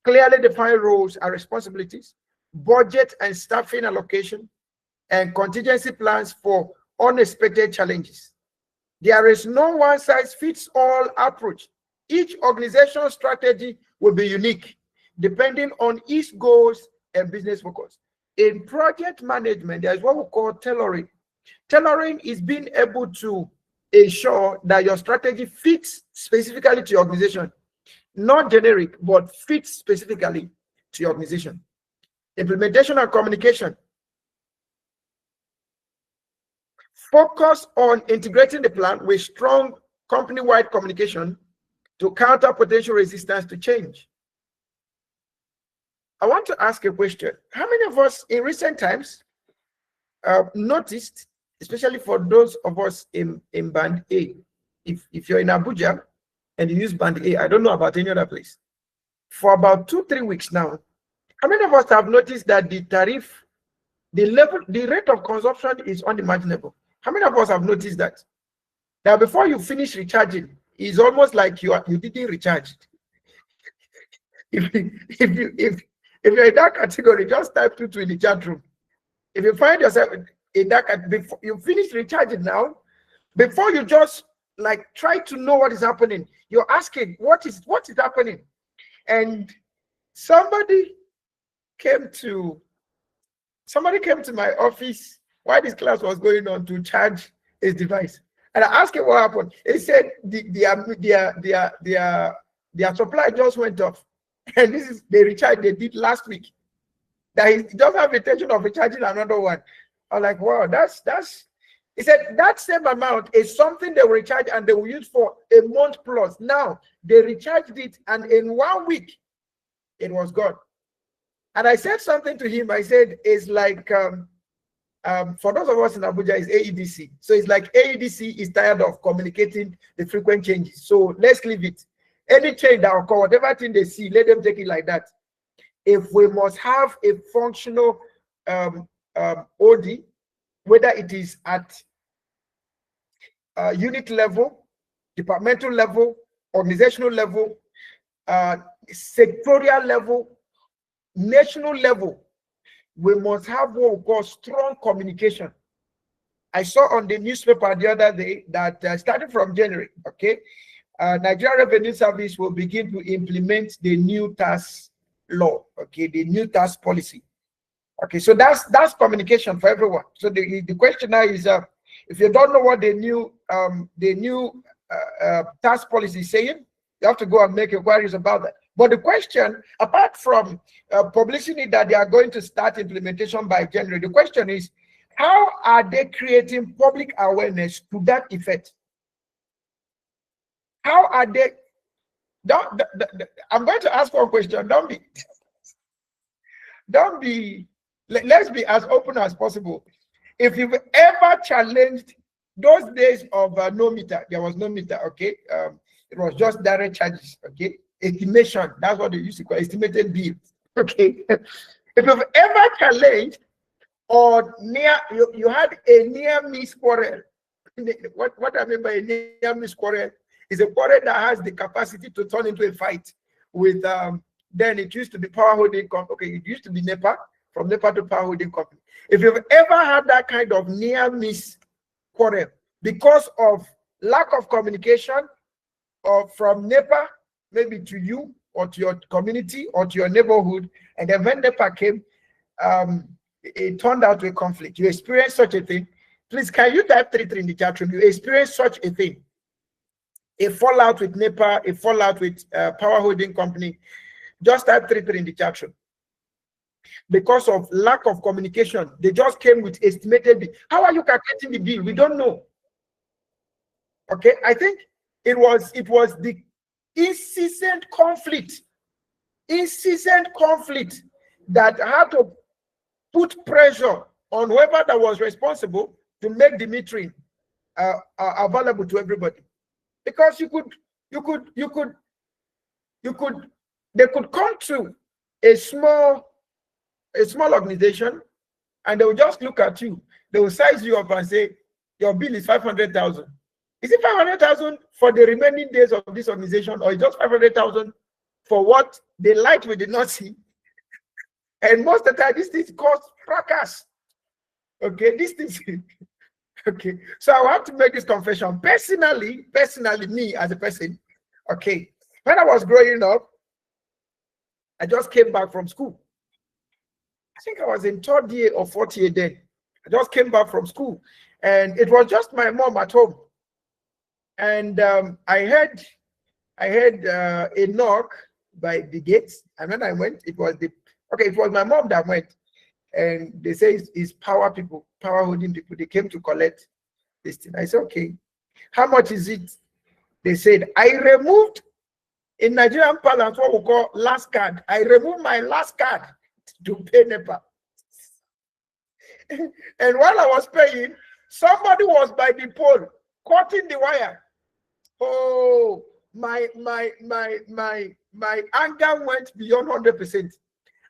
clearly defined roles and responsibilities, budget and staffing allocation, and contingency plans for unexpected challenges. There is no one-size-fits-all approach. Each organizational strategy will be unique, depending on its goals and business focus. In project management, there is what we call tailoring. Tailoring is being able to ensure that your strategy fits specifically to your organization, not generic, but fits specifically to your organization. Implementation and communication. Focus on integrating the plan with strong company-wide communication to counter potential resistance to change. I want to ask a question. How many of us in recent times noticed, especially for those of us in Band A, if you're in Abuja and you use Band A, I don't know about any other place, for about 2-3 weeks now. How many of us have noticed that the tariff, the rate of consumption is unimaginable? How many of us have noticed that? Now, before you finish recharging, it's almost like you didn't recharge. If you're in that category, just type 22 in the chat room. If you find yourself in that category, before you finish recharging now, before you just like try to know what is happening, you're asking what is happening. And somebody came to my office while this class was going on to charge his device, and I asked him what happened. He said their supply just went off, and this is the recharge they did last week. That he doesn't have intention of recharging another one. I'm like, wow, that's. He said that same amount is something they will recharge and they will use for a month plus. Now they recharged it, and in 1 week, it was gone. And I said something to him. I said, it's like, for those of us in Abuja, it's AEDC. So it's like AEDC is tired of communicating the frequent changes. So let's leave it. Any change that will occur, whatever thing they see, let them take it like that. If we must have a functional OD, whether it is at unit level, departmental level, organizational level, sectorial level, national level, we must have what we call strong communication. I saw on the newspaper the other day that starting from January, okay, Nigeria Revenue Service will begin to implement the new tax law, okay, the new tax policy. Okay, so that's communication for everyone. So the question now is, if you don't know what the new tax policy is saying, you have to go and make inquiries about that. But the question, apart from publicity that they are going to start implementation by January, the question is, how are they creating public awareness to that effect? How are they? I'm going to ask one question. Let's be as open as possible. If you've ever challenged those days of no meter, there was no meter, okay? It was just direct charges, okay? Estimation, that's what they used to call estimated bill, okay? If you've ever challenged or you had a near miss quarrel, what I mean by a near miss quarrel is a quarrel that has the capacity to turn into a fight with, then it used to be power holding company, okay, it used to be NEPA, from NEPA to power holding company. If you've ever had that kind of near miss quarrel because of lack of communication, or from NEPA maybe to you or to your community or to your neighborhood, and then when NEPA came, it turned out to a conflict. You experienced such a thing. Please, can you type 33 in the chat room? You experienced such a thing. A fallout with NEPA, a fallout with power holding company. Just type 33 in the chat room. Because of lack of communication, they just came with estimated bill. How are you calculating the bill? We don't know. Okay, I think it was the incessant conflict that had to put pressure on whoever that was responsible to make the metering available to everybody. Because they could come to a small organization and they will just look at you. They will size you up and say, your bill is 500,000. Is it 500,000 for the remaining days of this organization, or is just 500,000 for what the light we did not see? And most of the time, this thing costs fracas. Okay, this thing. Okay, so I have to make this confession. Personally, me as a person, okay, when I was growing up, I just came back from school. I think I was in 3rd year or 4th year then. I just came back from school, and it was just my mom at home. And I heard a knock by the gates, and when I went, it was my mom that went, and they say it's power holding people. They came to collect this thing. I said, okay, how much is it? They said, I removed, in Nigerian parlance, what we call last card. I removed my last card to pay NEPA. And while I was paying, somebody was by the pole cutting the wire. Oh, my anger went beyond 100%.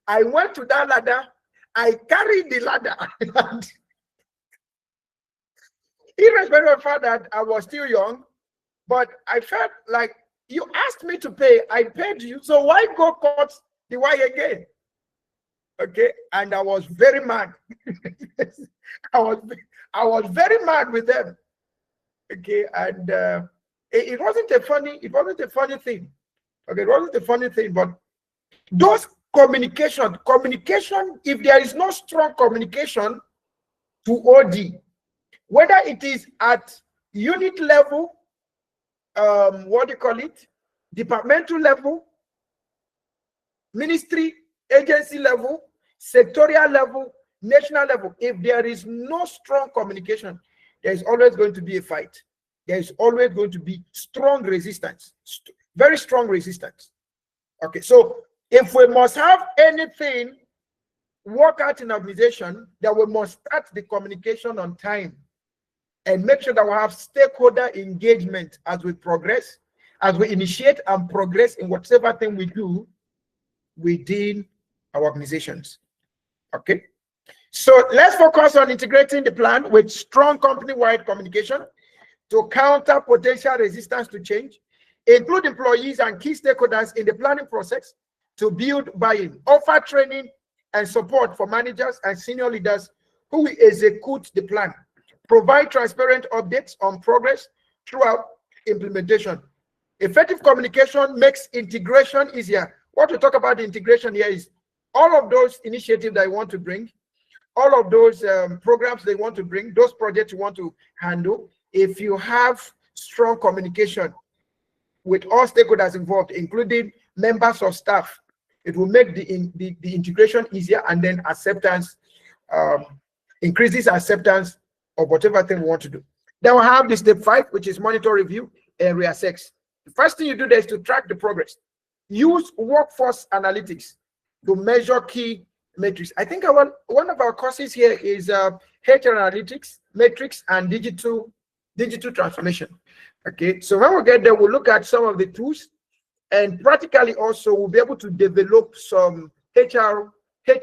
I went to that ladder. I carried the ladder. Irrespective of the fact that I was still young, but I felt like you asked me to pay, I paid you, so why go cut the wire again? Okay, and I was very mad. I was very mad with them. Okay, and it wasn't a funny thing. Okay, it wasn't a funny thing, but those communication, if there is no strong communication to OD, whether it is at unit level, what do you call it, departmental level, ministry, agency level, sectorial level, national level, if there is no strong communication, there is always going to be a fight. There is always going to be strong resistance, very strong resistance. Okay, so if we must have anything work out in organization, then we must start the communication on time and make sure that we have stakeholder engagement as we progress, as we initiate and progress in whatever thing we do within our organizations. Okay, so let's focus on integrating the plan with strong company-wide communication to counter potential resistance to change, include employees and key stakeholders in the planning process to build buy-in, offer training and support for managers and senior leaders who will execute the plan, provide transparent updates on progress throughout implementation. Effective communication makes integration easier. What we talk about the integration here is all of those initiatives that you want to bring, all of those programs they want to bring, those projects you want to handle. If you have strong communication with all stakeholders involved, including members of staff, it will make the integration easier, and then acceptance, increases acceptance of whatever thing we want to do. Then we have the step 5, which is monitor, review, and reassess. The first thing you do there is to track the progress. Use workforce analytics to measure key metrics. I think one of our courses here is HR analytics, metrics, and digital transformation. Okay, so when we get there, we'll look at some of the tools, and practically also we'll be able to develop some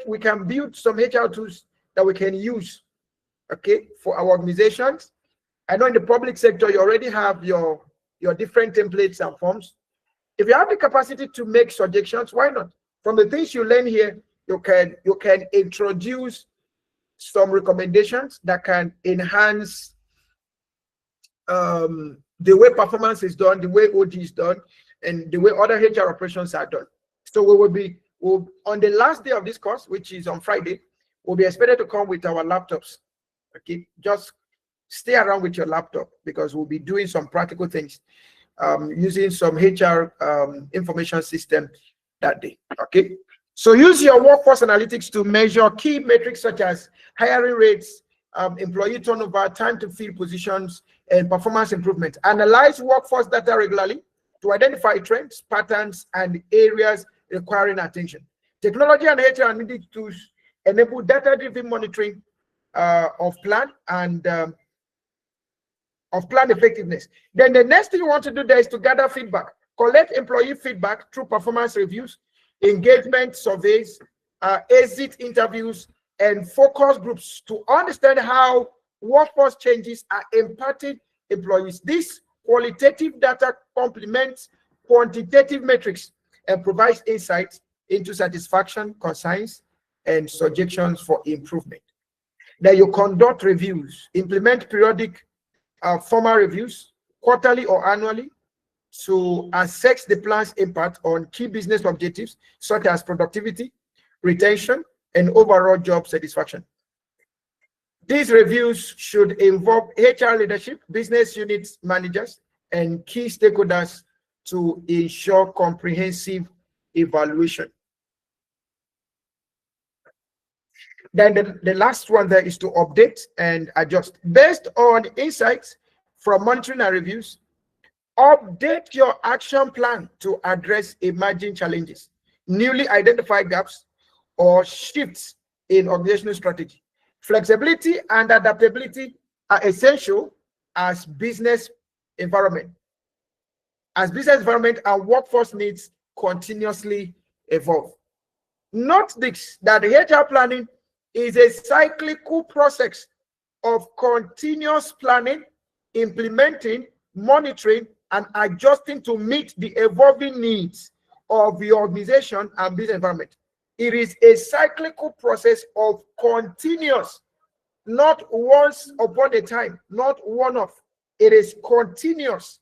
we can build some HR tools that we can use, okay, for our organizations. I know in the public sector you already have your different templates and forms. If you have the capacity to make suggestions, why not? From the things you learn here, you can introduce some recommendations that can enhance the way performance is done, the way OD is done, and the way other HR operations are done. So we'll on the last day of this course, which is on Friday, we'll be expected to come with our laptops. Okay, just stay around with your laptop because we'll be doing some practical things, using some HR information system that day. Okay, so use your workforce analytics to measure key metrics such as hiring rates, employee turnover, time to fill positions, and performance improvement. Analyze workforce data regularly to identify trends, patterns, and areas requiring attention. Technology and HR analytics tools enable data-driven monitoring of plan and of plan effectiveness. Then the next thing you want to do there is to gather feedback. Collect employee feedback through performance reviews, engagement surveys, exit interviews, and focus groups to understand how workforce changes are impacting employees. This qualitative data complements quantitative metrics and provides insights into satisfaction, concerns, and suggestions for improvement. Then you conduct reviews, implement periodic formal reviews, quarterly or annually, to assess the plan's impact on key business objectives such as productivity, retention, and overall job satisfaction. These reviews should involve HR leadership, business unit managers, and key stakeholders to ensure comprehensive evaluation. Then the last one there is to update and adjust. Based on insights from monitoring and reviews, update your action plan to address emerging challenges, newly identified gaps, or shifts in organizational strategy. Flexibility and adaptability are essential as business environment. as business environment and workforce needs continuously evolve. Note this, that the HR planning is a cyclical process of continuous planning, implementing, monitoring, and adjusting to meet the evolving needs of the organization and business environment. It is a cyclical process of continuous, not once upon a time, not one-off. It is continuous.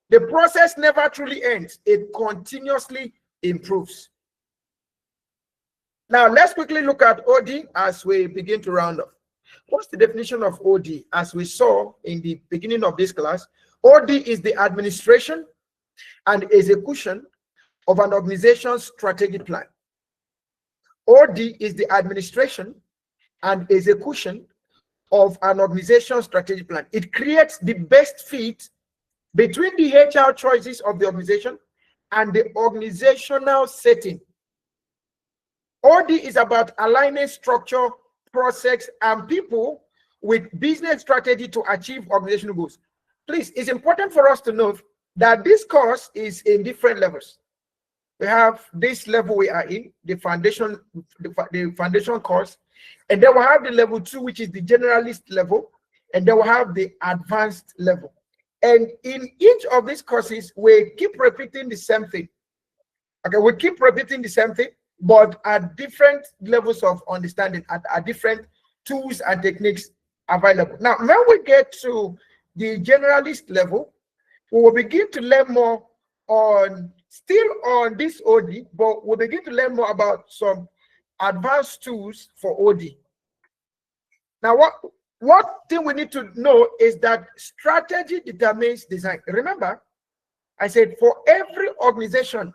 The process never truly ends. It continuously improves. Now, let's quickly look at OD as we begin to round off. What's the definition of OD? As we saw in the beginning of this class, OD is the administration and execution of an organization's strategic plan. OD is the administration and execution of an organization's strategic plan. It creates the best fit between the HR choices of the organization and the organizational setting. OD is about aligning structure, process, and people with business strategy to achieve organizational goals. Please, it's important for us to note that this course is in different levels. We have this level we are in, the foundation course, and then we have the level 2, which is the generalist level, and then we have the advanced level. And in each of these courses, we keep repeating the same thing. Okay, we keep repeating the same thing, but at different levels of understanding, at different tools and techniques available. Now, when we get to the generalist level, we will begin to learn more on, still on this OD, but we'll begin to learn more about some advanced tools for OD. Now, what thing we need to know is that strategy determines design. Remember, I said for every organization,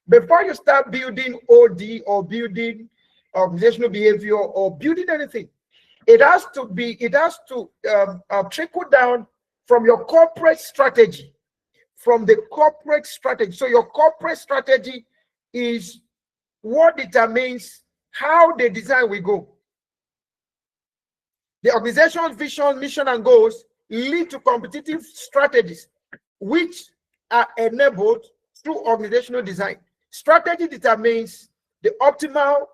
before you start building OD or building organizational behavior or building anything, it has to trickle down from your corporate strategy, from the corporate strategy. So your corporate strategy is what determines how the design will go. The organization's vision, mission, and goals lead to competitive strategies, which are enabled through organizational design. Strategy determines the optimal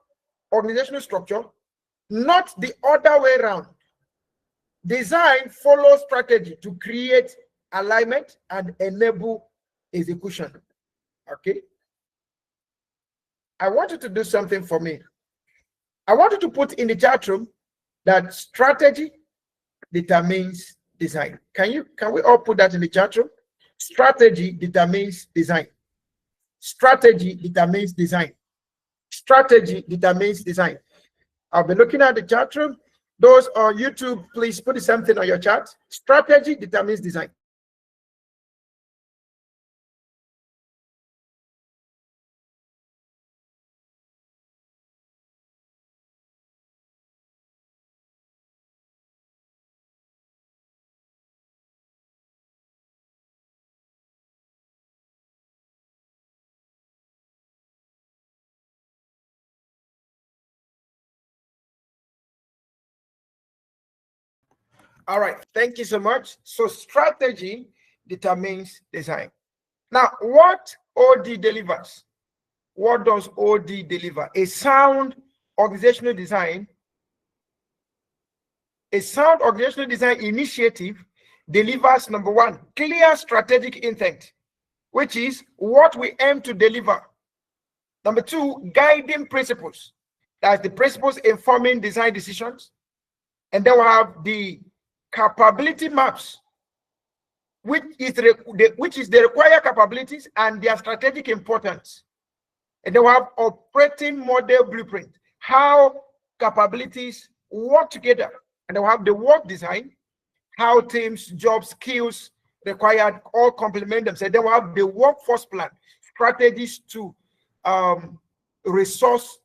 organizational structure, not the other way around. Design follows strategy to create alignment and enable execution. Okay? I want you to do something for me. I want you to put in the chat room that strategy determines design. Can we all put that in the chat room? Strategy determines design. Strategy determines design. Strategy determines design. I'll be looking at the chat room. Those on YouTube, please put something on your chat. Strategy determines design. All right, thank you so much. So strategy determines design. Now, what OD delivers? What does OD deliver? A sound organizational design. A sound organizational design initiative delivers, number one, clear strategic intent, which is what we aim to deliver. Number two, guiding principles. That's the principles informing design decisions. And then we have the capability maps, which is the required capabilities and their strategic importance. And then we have operating model blueprint, how capabilities work together. And then we have the work design, how teams, jobs, skills required all complement themselves. Then we have the workforce plan, strategies to resource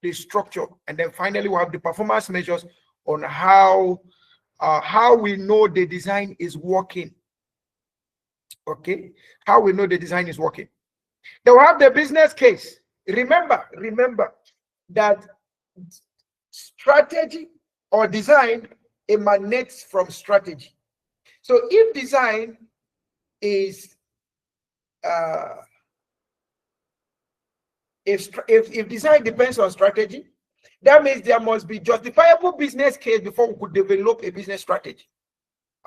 the structure. And then finally, we have the performance measures on how we know the design is working. Okay, how we know the design is working. Then we have the business case. Remember that strategy or design emanates from strategy. So if design is if design depends on strategy, that means there must be justifiable business case before we could develop a business strategy.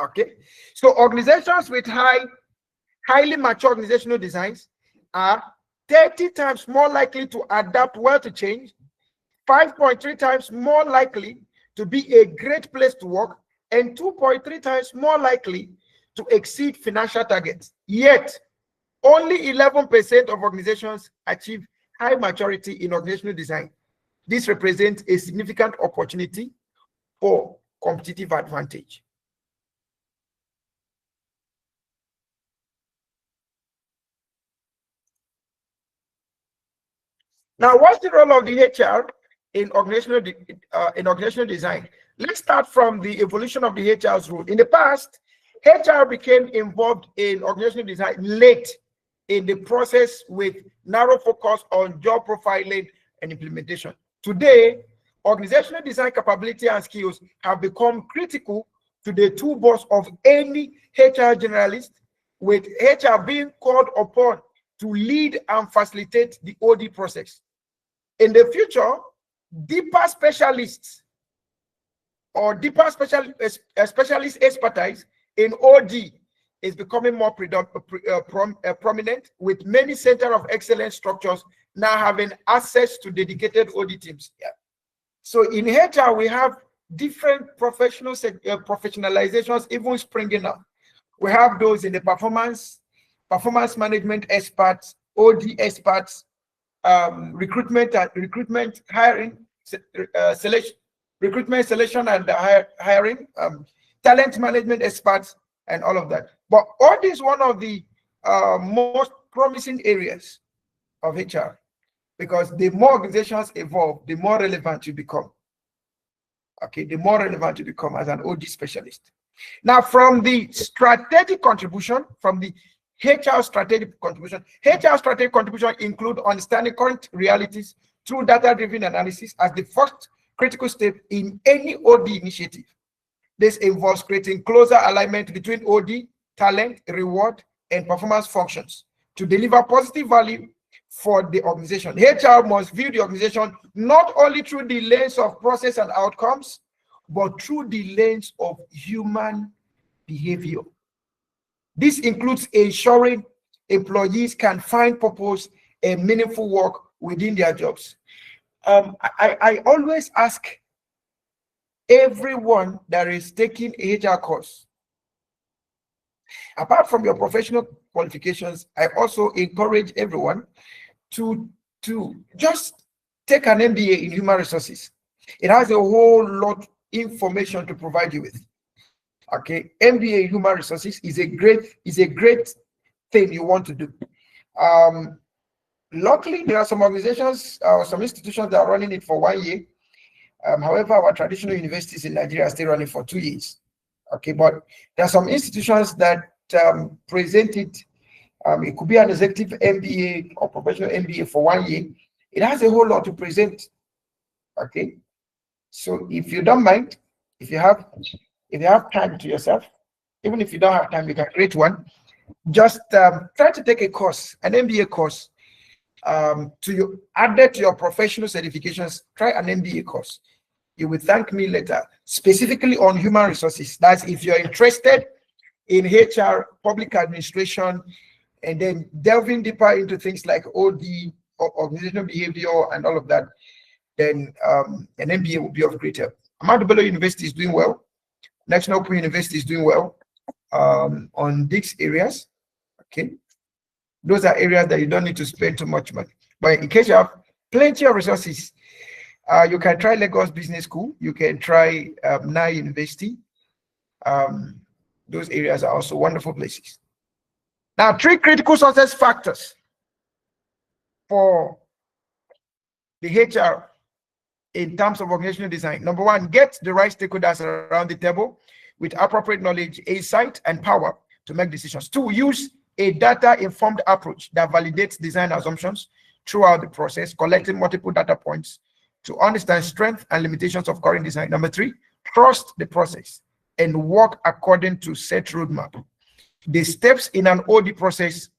Okay, so organizations with highly mature organizational designs are 30 times more likely to adapt well to change, 5.3 times more likely to be a great place to work, and 2.3 times more likely to exceed financial targets. Yet, only 11% of organizations achieve high maturity in organizational design. This represents a significant opportunity for competitive advantage. Now, what's the role of the HR in organizational design? Let's start from the evolution of the HR's role. In the past, HR became involved in organizational design late in the process with narrow focus on job profiling and implementation. Today, organizational design capability and skills have become critical to the toolbox of any HR generalist, with HR being called upon to lead and facilitate the OD process. In the future, deeper specialists or deeper specialist expertise in OD is becoming more prominent, with many center of excellence structures now having access to dedicated OD teams. Yeah. So in HR, we have different professionalizations even springing up. We have those in the performance management experts, OD experts, recruitment hiring, recruitment selection and hiring, talent management experts, and all of that. But OD is one of the most promising areas of HR, because the more organizations evolve, the more relevant you become. Okay, the more relevant you become as an OD specialist. Now, from the strategic contribution, from the HR strategic contribution include understanding current realities through data-driven analysis as the first critical step in any OD initiative. This involves creating closer alignment between OD, talent, reward, and performance functions to deliver positive value for the organization. HR must view the organization not only through the lens of process and outcomes, but through the lens of human behavior. This includes ensuring employees can find purpose and meaningful work within their jobs. I always ask everyone that is taking a HR course, apart from your professional qualifications, I also encourage everyone to just take an MBA in human resources. It has a whole lot of information to provide you with. Okay, MBA in human resources is a great thing you want to do. Luckily, there are some organizations or some institutions that are running it for 1 year. However, our traditional universities in Nigeria are still running for 2 years. Okay, but there are some institutions that present it. It could be an executive MBA or professional MBA for 1 year. It has a whole lot to present. Okay, so if you don't mind, if you have time to yourself, even if you don't have time, you can create one. Just try to take a course, an MBA course, added to your professional certifications. Try an MBA course. You will thank me later, specifically on human resources. That's if you're interested in HR, public administration, and then delving deeper into things like OD, organizational behavior, and all of that, then an MBA will be of great help. Ahmadu Bello University is doing well. National Open University is doing well on these areas. Okay, those are areas that you don't need to spend too much money. But in case you have plenty of resources, you can try Lagos Business School. You can try NAI University. Those areas are also wonderful places. Now, 3 critical success factors for the HR in terms of organizational design. Number 1, get the right stakeholders around the table with appropriate knowledge, insight, and power to make decisions. 2, use a data-informed approach that validates design assumptions throughout the process, collecting multiple data points to understand strengths and limitations of current design. Number 3, trust the process and work according to set roadmap. The steps in an OD process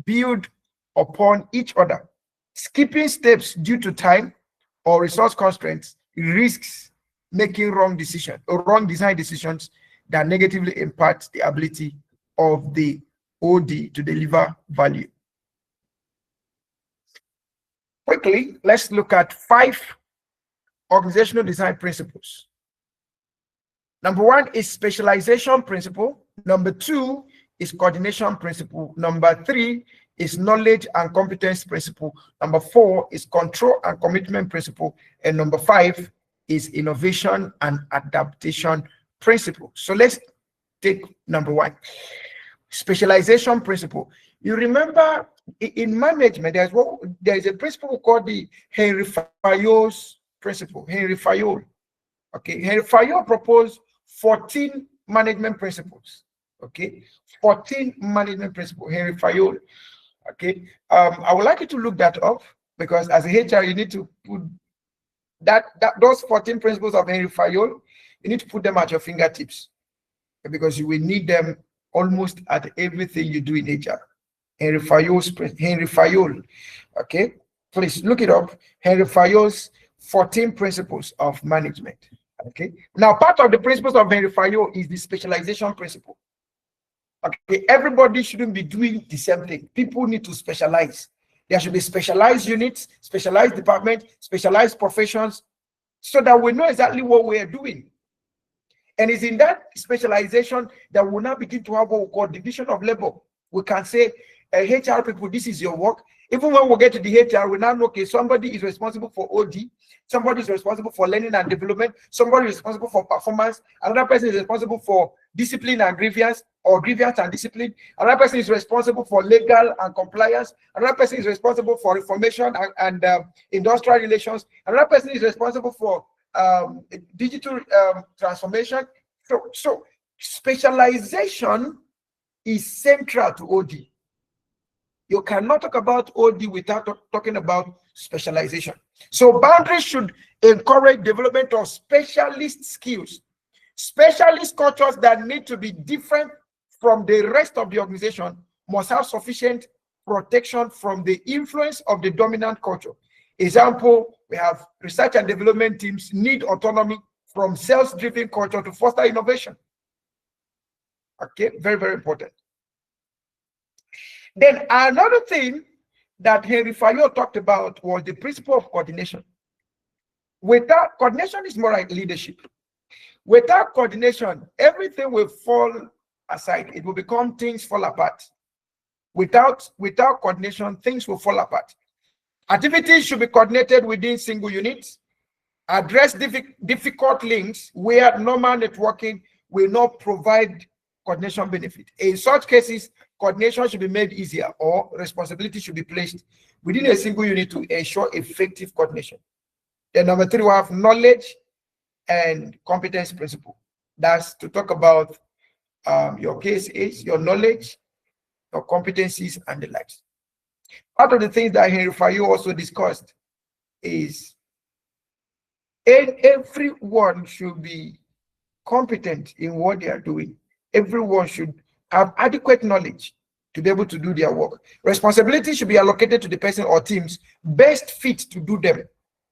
build upon each other. Skipping steps due to time or resource constraints risks making wrong decisions or wrong design decisions that negatively impact the ability of the OD to deliver value. Quickly, let's look at 5 organizational design principles. Number 1 is specialization principle. Number 2 is coordination principle. Number 3 is knowledge and competence principle. Number 4 is control and commitment principle. And number 5 is innovation and adaptation principle. So let's take number 1, specialization principle. You remember in management, there's a principle called the Henry Fayol's principle. Henry Fayol. Okay, Henry Fayol proposed 14 management principles. Okay, 14 management principles. Henry Fayol. Okay, I would like you to look that up, because as a HR, you need to put those 14 principles of Henry Fayol, you need to put them at your fingertips, because you will need them almost at everything you do in HR. Henry Fayol. Okay, please look it up. Henry Fayol's 14 principles of management. Okay, now part of the principles of Henry Fayol is the specialization principle. Okay, everybody shouldn't be doing the same thing. People need to specialize. There should be specialized units, specialized departments, specialized professions, so that we know exactly what we are doing. And it's in that specialization that we'll now begin to have what we call division of labor. We can say, HR people, this is your work. Even when we get to the HR, we now know, okay, somebody is responsible for OD, somebody is responsible for learning and development, somebody is responsible for performance, another person is responsible for discipline and grievance, or grievance and discipline, another person is responsible for legal and compliance, another person is responsible for information and industrial relations, another person is responsible for digital transformation. So specialization is central to OD. You cannot talk about OD without talking about specialization. So boundaries should encourage development of specialist skills, specialist cultures that need to be different from the rest of the organization must have sufficient protection from the influence of the dominant culture. Example, we have research and development teams need autonomy from sales-driven culture to foster innovation. Okay, very, very important. Then another thing that Henry Fayol talked about was the principle of coordination. Without coordination is more like leadership. Without coordination, everything will fall aside. It will become things fall apart. Without coordination, things will fall apart. Activities should be coordinated within single units. Address difficult links where normal networking will not provide coordination benefit. In such cases, coordination should be made easier, or responsibility should be placed within a single unit to ensure effective coordination. Then number 3, we have knowledge and competence principle. That's to talk about your case is your knowledge, your competencies, and the likes. Part of the things that Henry Fayol also discussed is everyone should be competent in what they are doing. Everyone should have adequate knowledge to be able to do their work. Responsibility should be allocated to the person or teams best fit to do them.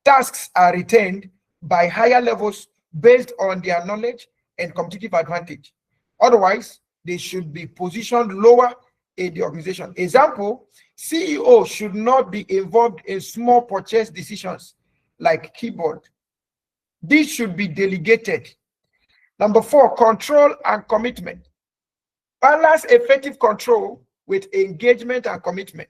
Tasks are retained by higher levels based on their knowledge and competitive advantage. Otherwise, they should be positioned lower in the organization. Example, CEO should not be involved in small purchase decisions like keyboard. This should be delegated. Number 4, control and commitment. Balance effective control with engagement and commitment.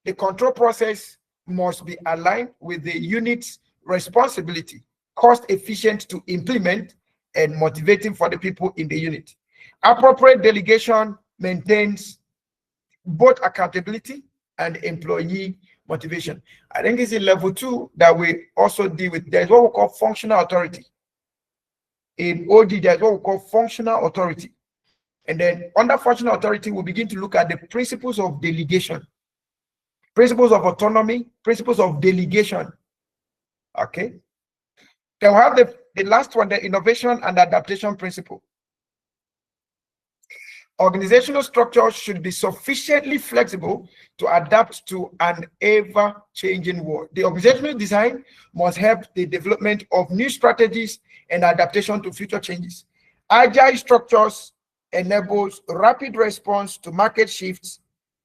The control process must be aligned with the unit's responsibility, cost efficient to implement, and motivating for the people in the unit. Appropriate delegation maintains both accountability and employee motivation. I think it's in level 2 that we also deal with. There's what we call functional authority. In OD, there's what we call functional authority. And then under functional authority, we begin to look at the principles of delegation, principles of autonomy, principles of delegation. Okay. Then we have the last one, the innovation and adaptation principle. Organizational structure should be sufficiently flexible to adapt to an ever-changing world. The organizational design must help the development of new strategies and adaptation to future changes. Agile structures enables rapid response to market shifts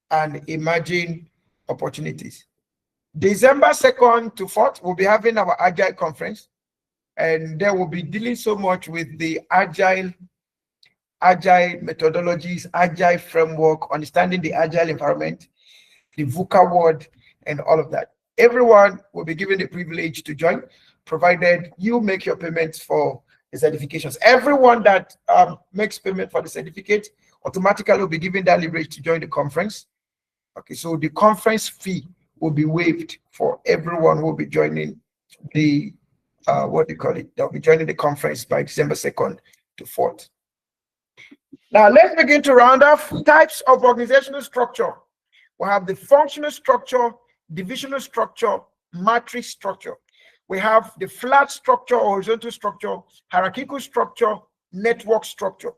and emerging opportunities. December 2nd to 4th, we'll be having our Agile conference, and there will be dealing so much with the agile methodologies, agile framework, understanding the agile environment, the VUCA word, and all of that. Everyone will be given the privilege to join, provided you make your payments for the certifications. Everyone that makes payment for the certificate automatically will be given that leverage to join the conference. Okay, so the conference fee will be waived for everyone who will be joining the what do you call it? They'll be joining the conference by December 2nd to 4th. Now let's begin to round off types of organizational structure. We have the functional structure, divisional structure, matrix structure. We have the flat structure, horizontal structure, hierarchical structure, network structure.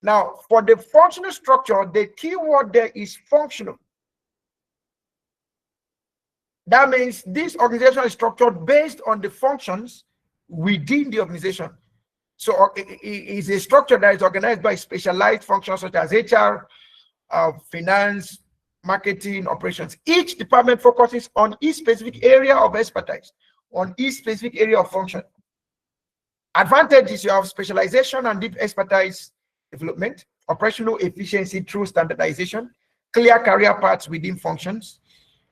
Now, for the functional structure, the key word there is functional. That means this organization is structured based on the functions within the organization. So it is a structure that is organized by specialized functions such as HR, finance, marketing, operations. Each department focuses on each specific area of expertise, on each specific area of function. Advantages: you have specialization and deep expertise development, operational efficiency through standardization, clear career paths within functions,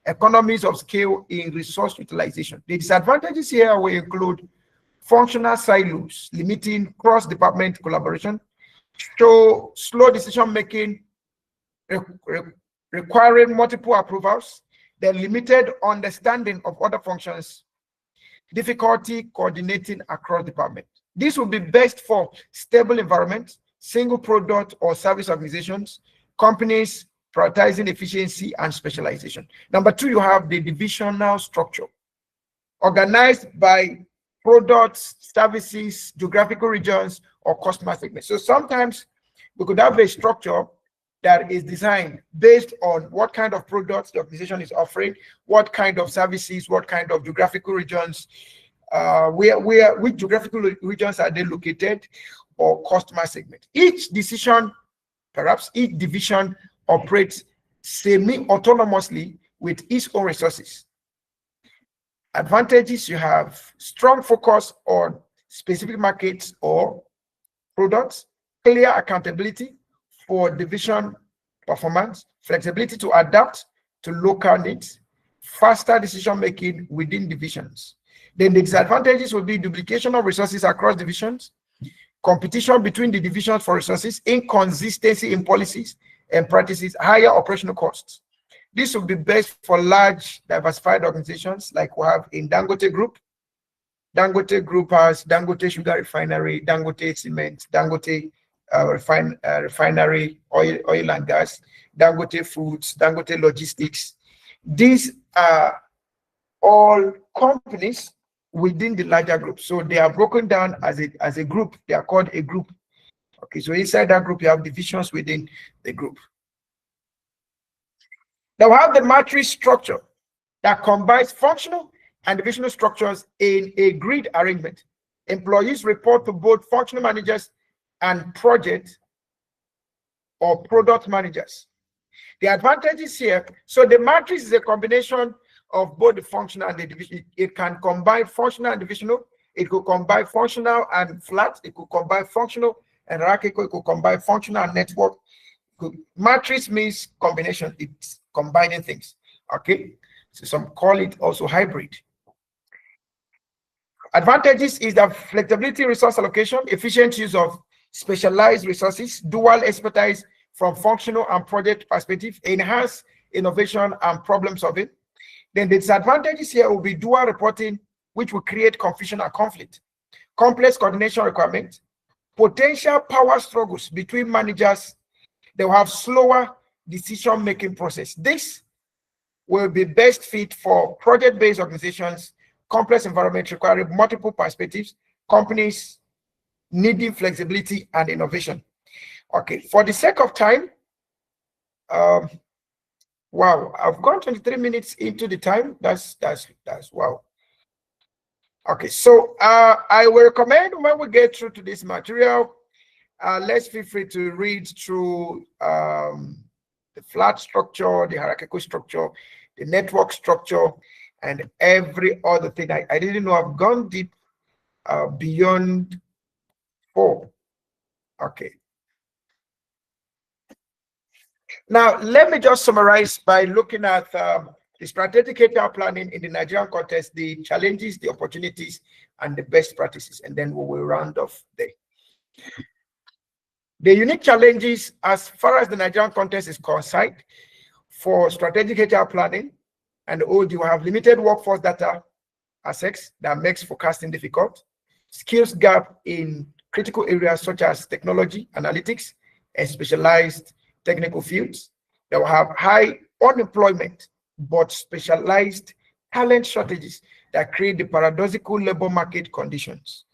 economies of scale in resource utilization. The disadvantages here will include functional silos, limiting cross-department collaboration, slow decision-making, requiring multiple approvals, the limited understanding of other functions, difficulty coordinating across departments. This will be best for stable environments, single product or service organizations, companies prioritizing efficiency and specialization. Number two, you have the divisional structure, organized by products, services, geographical regions, or customer segments. So sometimes we could have a structure that is designed based on what kind of products the organization is offering, what kind of services, what kind of geographical regions, which geographical regions are they located, or customer segment. Each decision, perhaps each division, operates semi-autonomously with its own resources. Advantages: you have strong focus on specific markets or products, clear accountability for division performance, flexibility to adapt to local needs, faster decision making within divisions. Then the disadvantages will be duplication of resources across divisions, competition between the divisions for resources, inconsistency in policies and practices, higher operational costs. This will be best for large, diversified organizations like we have in Dangote Group. Dangote Group has Dangote Sugar Refinery, Dangote Cement, Dangote Refinery, oil and gas, Dangote Foods, Dangote Logistics. These are all companies within the larger group. So they are broken down as a group. They are called a group. Okay, so inside that group, you have divisions within the group. Now we have the matrix structure that combines functional and divisional structures in a grid arrangement. Employees report to both functional managers and project or product managers. The advantages here: so the matrix is a combination of both the functional and the division. It can combine functional and divisional. It could combine functional and flat. It could combine functional and hierarchical. It could combine functional and network. Matrix means combination. It's combining things. Okay, so some call it also hybrid. Advantages is the flexibility, resource allocation, efficient use of specialized resources, dual expertise from functional and project perspective, enhance innovation and problem solving. Then the disadvantages here will be dual reporting, which will create confusion and conflict, complex coordination requirements, potential power struggles between managers. They will have slower decision-making process. This will be best fit for project-based organizations, complex environments requiring multiple perspectives, companies needing flexibility and innovation. Okay, for the sake of time, wow, I've gone 23 minutes into the time. That's wow. Okay, so I will recommend when we get through to this material, let's feel free to read through the flat structure, the hierarchical structure, the network structure, and every other thing. I didn't know I've gone deep beyond 4. Okay. Now, let me just summarize by looking at the strategic HR planning in the Nigerian context, the challenges, the opportunities, and the best practices, and then we will round off there. The unique challenges as far as the Nigerian context is concerned for strategic HR planning, and you have limited workforce data assets that makes forecasting difficult, skills gap in critical areas such as technology, analytics, and specialized technical fields. They will have high unemployment, but specialized talent shortages that create the paradoxical labor market conditions.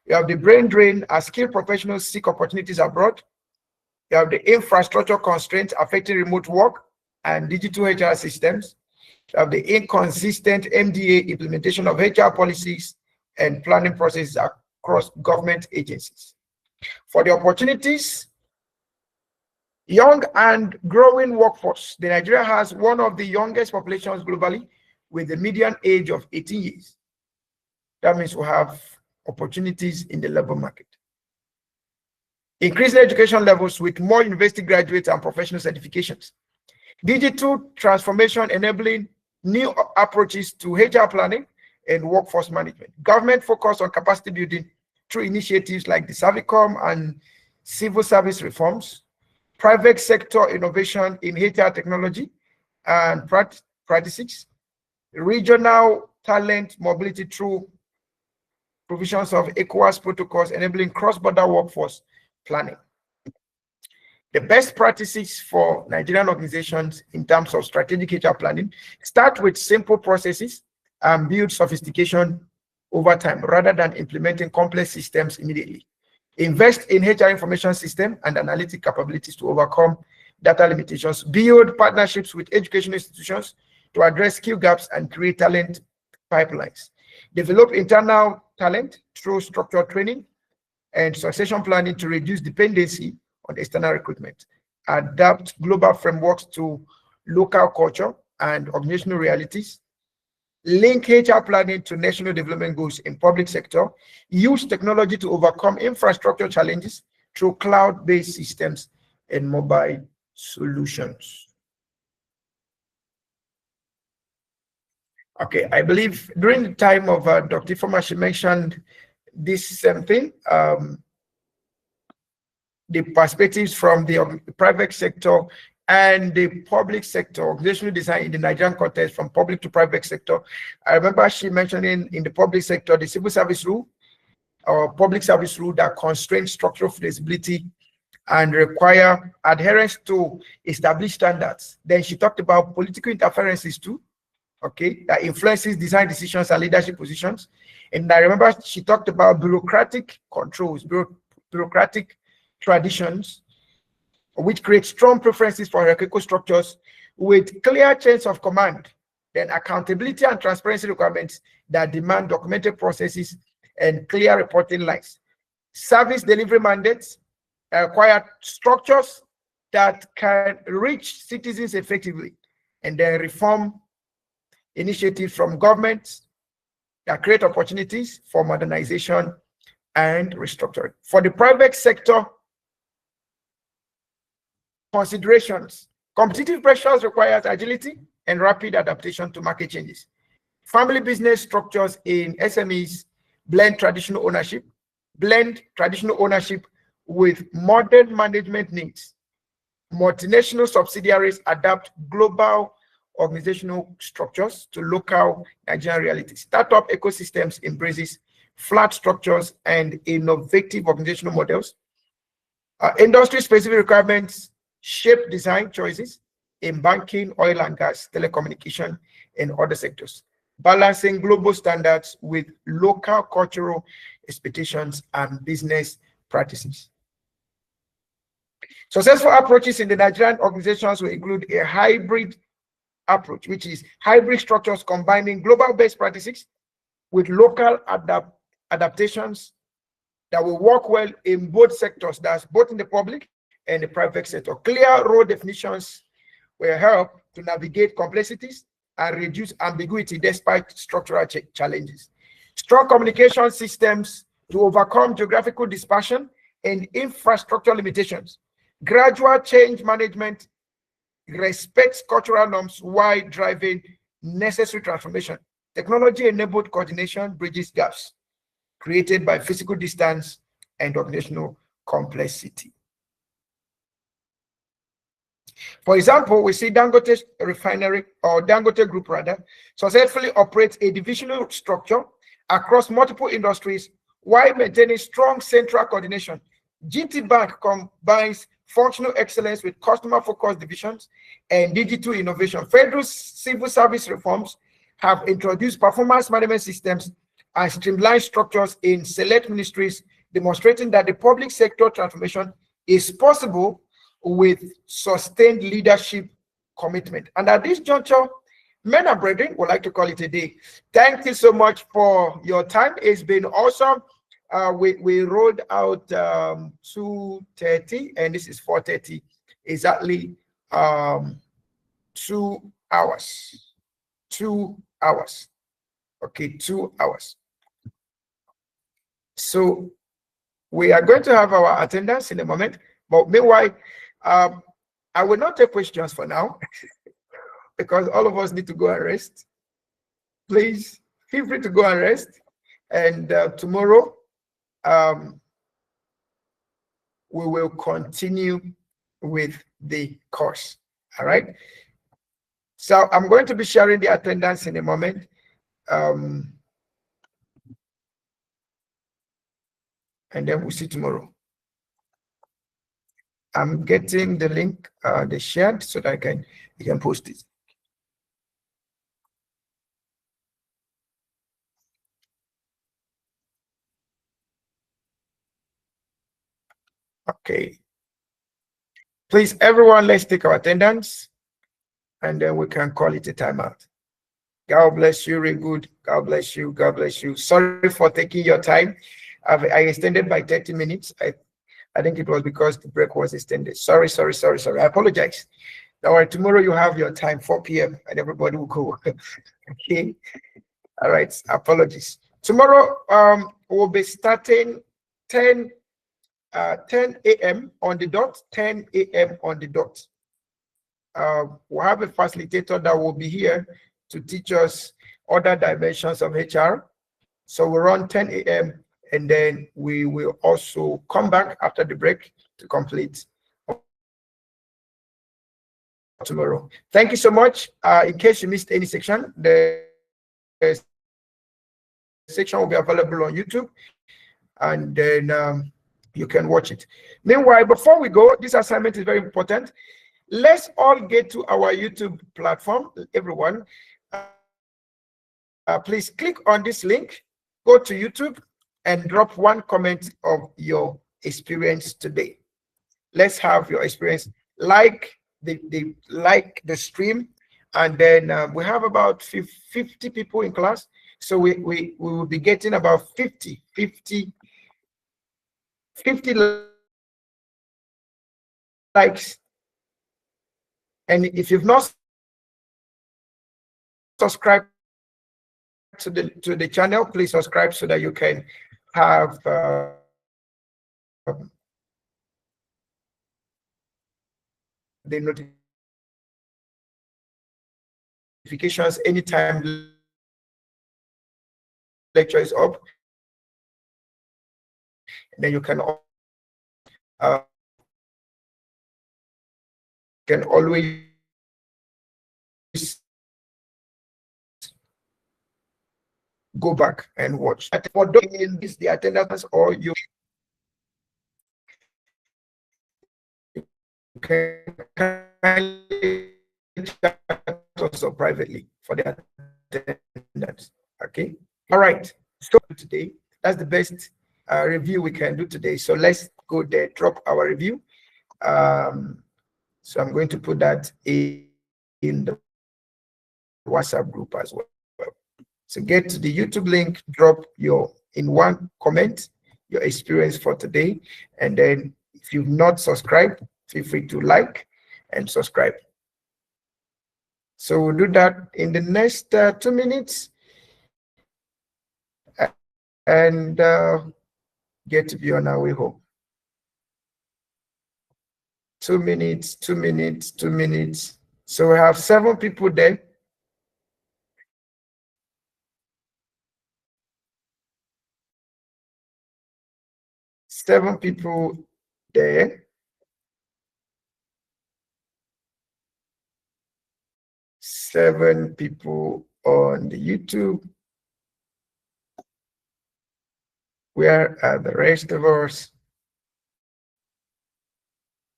You have the brain drain as skilled professionals seek opportunities abroad. You have the infrastructure constraints affecting remote work and digital HR systems. You have the inconsistent MDA implementation of HR policies and planning processes across government agencies. For the opportunities, young and growing workforce. Nigeria has one of the youngest populations globally with a median age of 18 years. That means we have opportunities in the labor market. Increasing education levels with more university graduates and professional certifications. Digital transformation enabling new approaches to HR planning and workforce management. Government focus on capacity building through initiatives like the Savicom and civil service reforms. Private sector innovation in HR technology and practices. Regional talent mobility through provisions of ECOWAS protocols enabling cross-border workforce planning. The best practices for Nigerian organizations in terms of strategic HR planning start with simple processes and build sophistication over time rather than implementing complex systems immediately. Invest in HR information system and analytic capabilities to overcome data limitations. Build partnerships with educational institutions to address skill gaps and create talent pipelines. Develop internal talent through structured training and succession planning to reduce dependency on external recruitment. Adapt global frameworks to local culture and organizational realities. Link HR planning to national development goals in public sector. Use technology to overcome infrastructure challenges through cloud-based systems and mobile solutions. Okay, I believe during the time of Dr. Ifeoma, she mentioned this same thing, the perspectives from the private sector and the public sector, organizational design in the Nigerian context from public to private sector. I remember she mentioning in the public sector, the civil service rule or public service rule that constrains structural flexibility and require adherence to established standards. Then she talked about political interferences too, okay, that influences design decisions and leadership positions. And I remember she talked about bureaucratic controls, bureaucratic traditions, which create strong preferences for hierarchical structures with clear chains of command, then accountability and transparency requirements that demand documented processes and clear reporting lines. Service delivery mandates require structures that can reach citizens effectively, and then reform initiatives from governments that create opportunities for modernization and restructuring. For the private sector, considerations. Competitive pressures requires agility and rapid adaptation to market changes. Family business structures in SMEs blend traditional ownership with modern management needs. Multinational subsidiaries adapt global organizational structures to local Nigerian realities. Startup ecosystems embraces flat structures and innovative organizational models. Industry-specific requirements shape design choices in banking, oil and gas, telecommunication, and other sectors, balancing global standards with local cultural expectations and business practices. Successful approaches in the Nigerian organizations will include a hybrid approach, which is hybrid structures combining global best practices with local adaptations that will work well in both sectors, that's both in the public and the private sector. Clear role definitions will help to navigate complexities and reduce ambiguity despite structural challenges. Strong communication systems to overcome geographical dispersion and infrastructure limitations. Gradual change management respects cultural norms while driving necessary transformation. Technology-enabled coordination bridges gaps created by physical distance and organizational complexity. For example, we see Dangote Refinery, or Dangote Group rather, successfully operates a divisional structure across multiple industries while maintaining strong central coordination. GT Bank combines functional excellence with customer-focused divisions and digital innovation. Federal civil service reforms have introduced performance management systems and streamlined structures in select ministries, demonstrating that the public sector transformation is possible with sustained leadership commitment. And at this juncture, men and brethren, would like to call it a day. Thank you so much for your time. It's been awesome. We rolled out 2:30, and this is 4:30, exactly 2 hours. 2 hours. Okay, 2 hours. So we are going to have our attendance in a moment, but meanwhile, I will not take questions for now because all of us need to go and rest. Please feel free to go and rest, and tomorrow we will continue with the course. All right. So I'm going to be sharing the attendance in a moment. And then we'll see tomorrow. I'm getting the link they shared so that you can post it. Okay. Please, everyone, let's take our attendance, and then we can call it a timeout. God bless you, really good. God bless you. God bless you. Sorry for taking your time. I extended by 30 minutes. I think it was because the break was extended. Sorry. I apologize. Don't worry, tomorrow you have your time, 4 p.m., and everybody will go. Okay. All right. Apologies. Tomorrow we'll be starting 10 a.m. on the dot, 10 a.m. on the dot. We'll have a facilitator that will be here to teach us other dimensions of HR. So we'll run 10 a.m. and then we will also come back after the break to complete tomorrow. Thank you so much. In case you missed any section, the section will be available on YouTube, and then you can watch it. Meanwhile, before we go, this assignment is very important. Let's all get to our YouTube platform, everyone. Please click on this link, go to YouTube, and drop one comment of your experience today. Let's have your experience. Like the stream, and then we have about 50 people in class, so we will be getting about 50 likes. And if you've not subscribed to the channel, please subscribe so that you can have the notifications anytime lecture is up. And then you can always go back and watch. For doing this, the attendance, or you can also privately for the attendance. Okay. All right. So today, that's the best review we can do today. So let's go there, drop our review, So I'm going to put that in the WhatsApp group as well. So get to the YouTube link, drop your in one comment your experience for today, and then if you've not subscribed, feel free to like and subscribe. So we'll do that in the next 2 minutes, and get to be on our way home. 2 minutes, 2 minutes, 2 minutes. So we have 7 people there. Seven people there. 7 people on the YouTube. Where are the rest of us?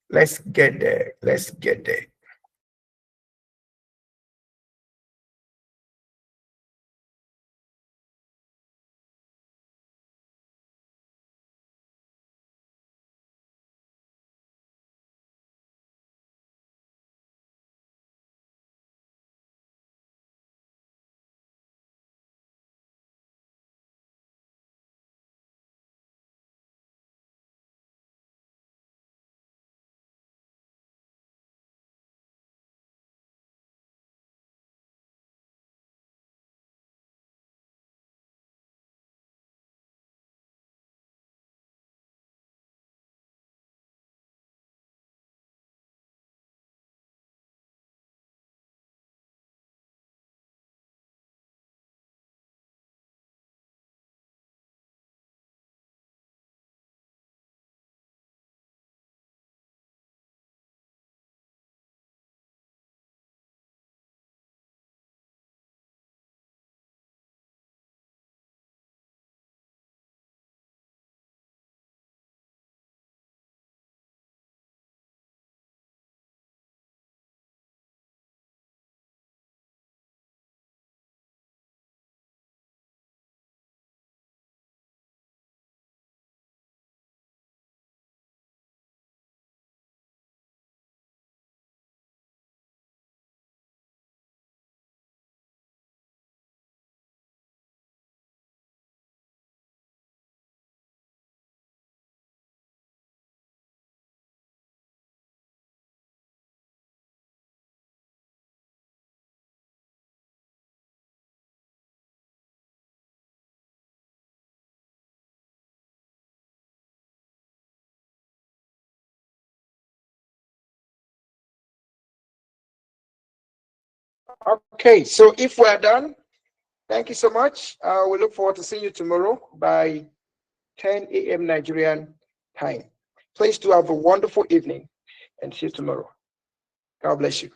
Let's get there. Let's get there. Okay, so if we're done, thank you so much. We look forward to seeing you tomorrow by 10 a.m. Nigerian time. Please do have a wonderful evening and see you tomorrow. God bless you.